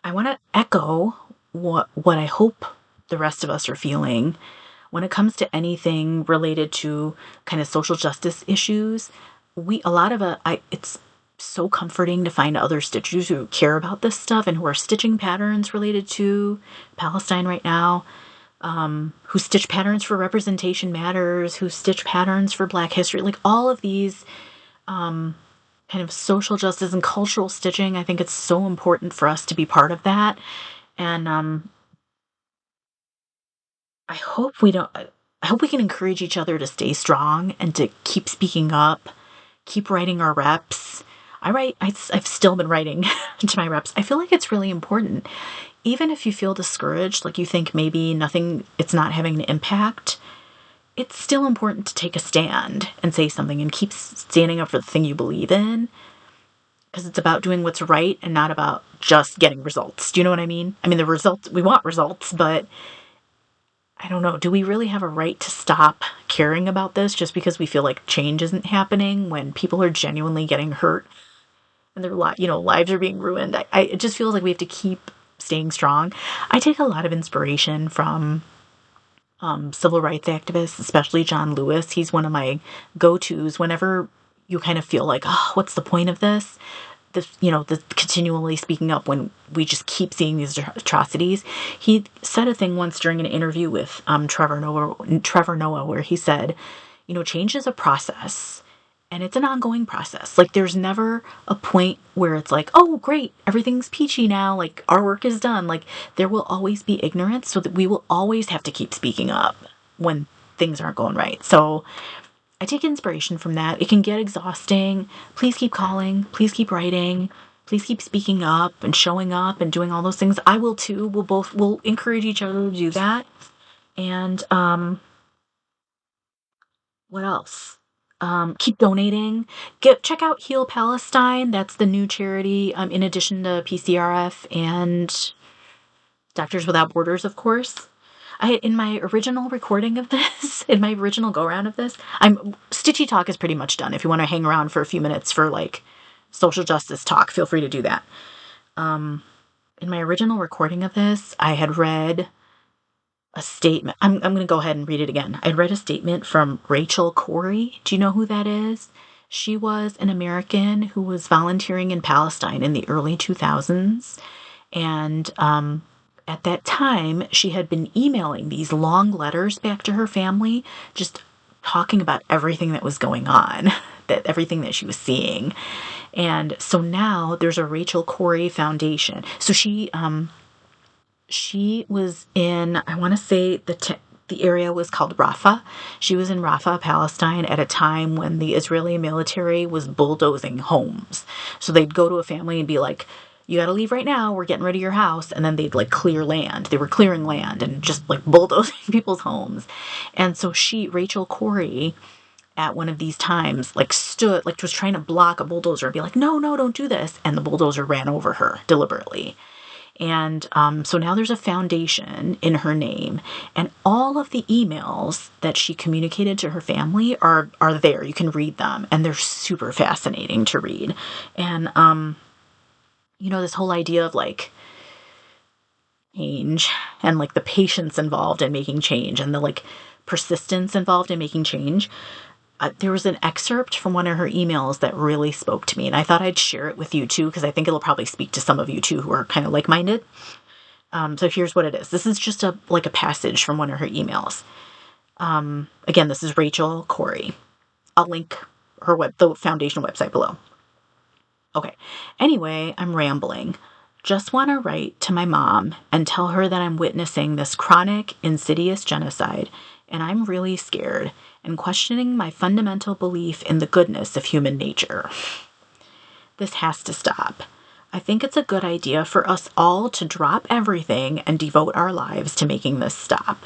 want to echo what I hope the rest of us are feeling when it comes to anything related to kind of social justice issues. It's so comforting to find other stitchers who care about this stuff and who are stitching patterns related to Palestine right now, who stitch patterns for Representation Matters, who stitch patterns for Black History, like all of these kind of social justice and cultural stitching. I think it's so important for us to be part of that. And I hope we can encourage each other to stay strong and to keep speaking up, keep writing our reps. I've still been writing to my reps. I feel like it's really important. Even if you feel discouraged, like you think maybe it's not having an impact, it's still important to take a stand and say something and keep standing up for the thing you believe in. Because it's about doing what's right and not about just getting results. Do you know what I mean? I mean, we want results, but I don't know. Do we really have a right to stop caring about this just because we feel like change isn't happening when people are genuinely getting hurt and their lives are being ruined? It just feels like we have to keep staying strong. I take a lot of inspiration from civil rights activists, especially John Lewis. He's one of my go-tos whenever you kind of feel like, oh, what's the point of this? The continually speaking up when we just keep seeing these atrocities. He said a thing once during an interview with Trevor Noah, where he said, change is a process and it's an ongoing process. Like there's never a point where it's like, oh, great, everything's peachy now. Like our work is done. Like there will always be ignorance, so that we will always have to keep speaking up when things aren't going right. So I take inspiration from that. It can get exhausting. Please keep calling. Please keep writing. Please keep speaking up and showing up and doing all those things. I will too. We'll encourage each other to do that. And what else? Keep donating. Check out Heal Palestine. That's the new charity. In addition to PCRF and Doctors Without Borders, of course. In my original recording of this, in my original go-around of this, Stitchy Talk is pretty much done. If you want to hang around for a few minutes for, like, social justice talk, feel free to do that. In my original recording of this, I had read a statement. I'm going to go ahead and read it again. I read a statement from Rachel Corrie. Do you know who that is? She was an American who was volunteering in Palestine in the early 2000s. And, at that time, she had been emailing these long letters back to her family, just talking about everything that was going on. that everything that she was seeing. And so now there's a Rachel Corrie Foundation. So she was in, I want to say the area was called Rafah. She was in Rafah, Palestine, at a time when the Israeli military was bulldozing homes. So they'd go to a family and be like, you got to leave right now. We're getting rid of your house. And then they'd like clear land. They were clearing land and just like bulldozing people's homes. And so Rachel Corrie, at one of these times, like stood, like was trying to block a bulldozer and be like, no, don't do this. And the bulldozer ran over her deliberately. And so now there's a foundation in her name, and all of the emails that she communicated to her family are there. You can read them, and they're super fascinating to read. And, this whole idea of like change and like the patience involved in making change and the like persistence involved in making change. There was an excerpt from one of her emails that really spoke to me, and I thought I'd share it with you too, because I think it'll probably speak to some of you too who are kind of like-minded. So here's what it is. This is just a passage from one of her emails. Again, this is Rachel Corrie. I'll link the foundation website below. Okay. Anyway, I'm rambling. Just want to write to my mom and tell her that I'm witnessing this chronic, insidious genocide, and I'm really scared and questioning my fundamental belief in the goodness of human nature. This has to stop. I think it's a good idea for us all to drop everything and devote our lives to making this stop.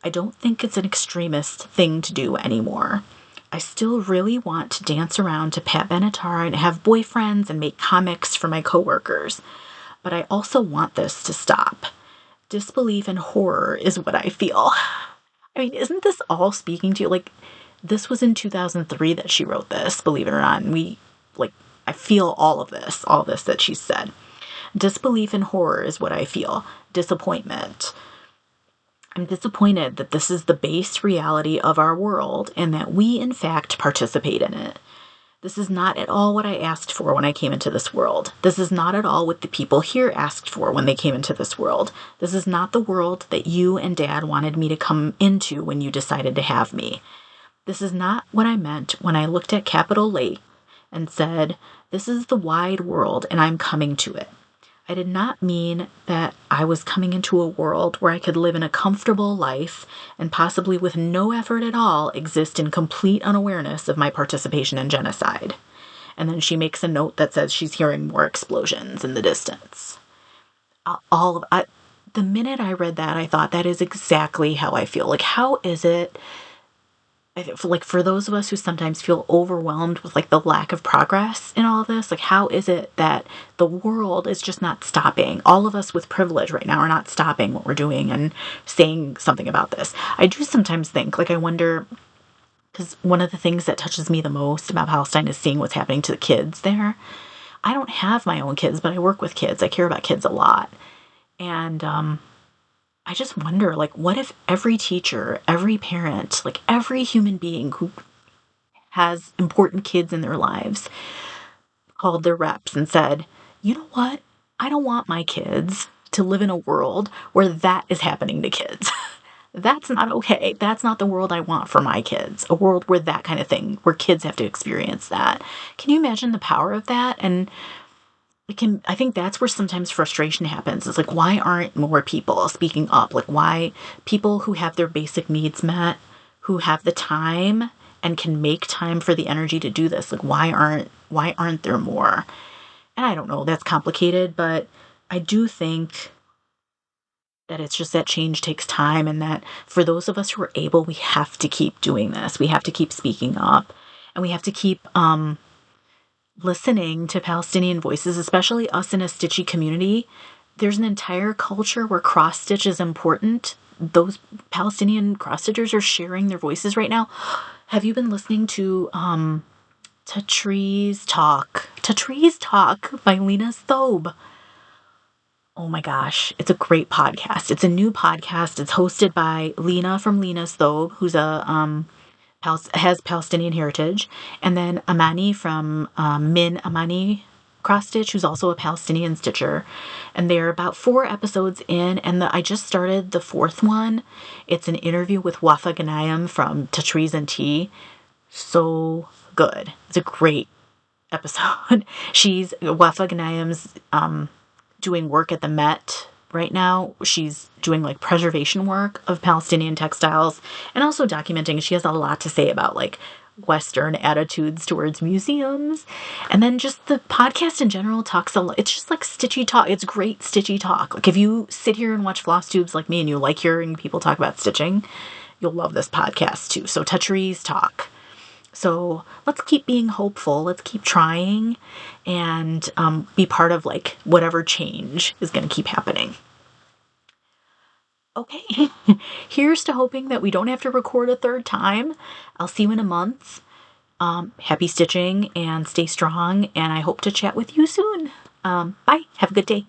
I don't think it's an extremist thing to do anymore. I still really want to dance around to Pat Benatar and have boyfriends and make comics for my coworkers. But I also want this to stop. Disbelief and horror is what I feel. I mean, isn't this all speaking to you? Like, this was in 2003 that she wrote this, believe it or not. And I feel all of this that she said. Disbelief and horror is what I feel. Disappointment. I'm disappointed that this is the base reality of our world and that we, in fact, participate in it. This is not at all what I asked for when I came into this world. This is not at all what the people here asked for when they came into this world. This is not the world that you and Dad wanted me to come into when you decided to have me. This is not what I meant when I looked at Capitol Lake and said, this is the wide world and I'm coming to it. I did not mean that I was coming into a world where I could live in a comfortable life and possibly with no effort at all exist in complete unawareness of my participation in genocide. And then she makes a note that says she's hearing more explosions in the distance. The minute I read that, I thought that is exactly how I feel. Like, how is it, like, for those of us who sometimes feel overwhelmed with like the lack of progress in all of this, like, how is it that the world is just not stopping? All of us with privilege right now are not stopping what we're doing and saying something about this. I do sometimes think, like, I wonder, because one of the things that touches me the most about Palestine is seeing what's happening to the kids there. I don't have my own kids, but I work with kids. I care about kids a lot. And, I just wonder, like, what if every teacher, every parent, like every human being who has important kids in their lives called their reps and said, you know what? I don't want my kids to live in a world where that is happening to kids. That's not okay. That's not the world I want for my kids. A world where that kind of thing, where kids have to experience that. Can you imagine the power of that? And I think that's where sometimes frustration happens. It's like, why aren't more people speaking up? Like, why people who have their basic needs met, who have the time and can make time for the energy to do this, like, why aren't there more? And I don't know, that's complicated, but I do think that it's just that change takes time, and that for those of us who are able, we have to keep doing this. We have to keep speaking up, and we have to keep listening to Palestinian voices, especially us in a stitchy community. There's an entire culture where cross stitch is important. Those Palestinian cross stitchers are sharing their voices right now. Have you been listening to Tatreez Talk by Lina Thobe? Oh my gosh, it's a great podcast. It's a new podcast. It's hosted by Lina from Lina's Thobe, who's has Palestinian heritage, and then Amani from Min Amani Cross Stitch, who's also a Palestinian stitcher. And they're about 4 episodes in, and I just started the 4th one. It's an interview with Wafa Ghanayem from Tatreez and Tea. So good. It's a great episode. Wafa Ghanayem's doing work at the Met right now. She's doing like preservation work of Palestinian textiles and also documenting. She has a lot to say about like Western attitudes towards museums. And then just the podcast in general talks a lot. It's just like stitchy talk. It's great stitchy talk. Like if you sit here and watch Flosstubes like me and you like hearing people talk about stitching, you'll love this podcast too. So Tatreez talk. So let's keep being hopeful. Let's keep trying and be part of like whatever change is going to keep happening. Okay, here's to hoping that we don't have to record a third time. I'll see you in a month. Happy stitching and stay strong. And I hope to chat with you soon. Bye. Have a good day.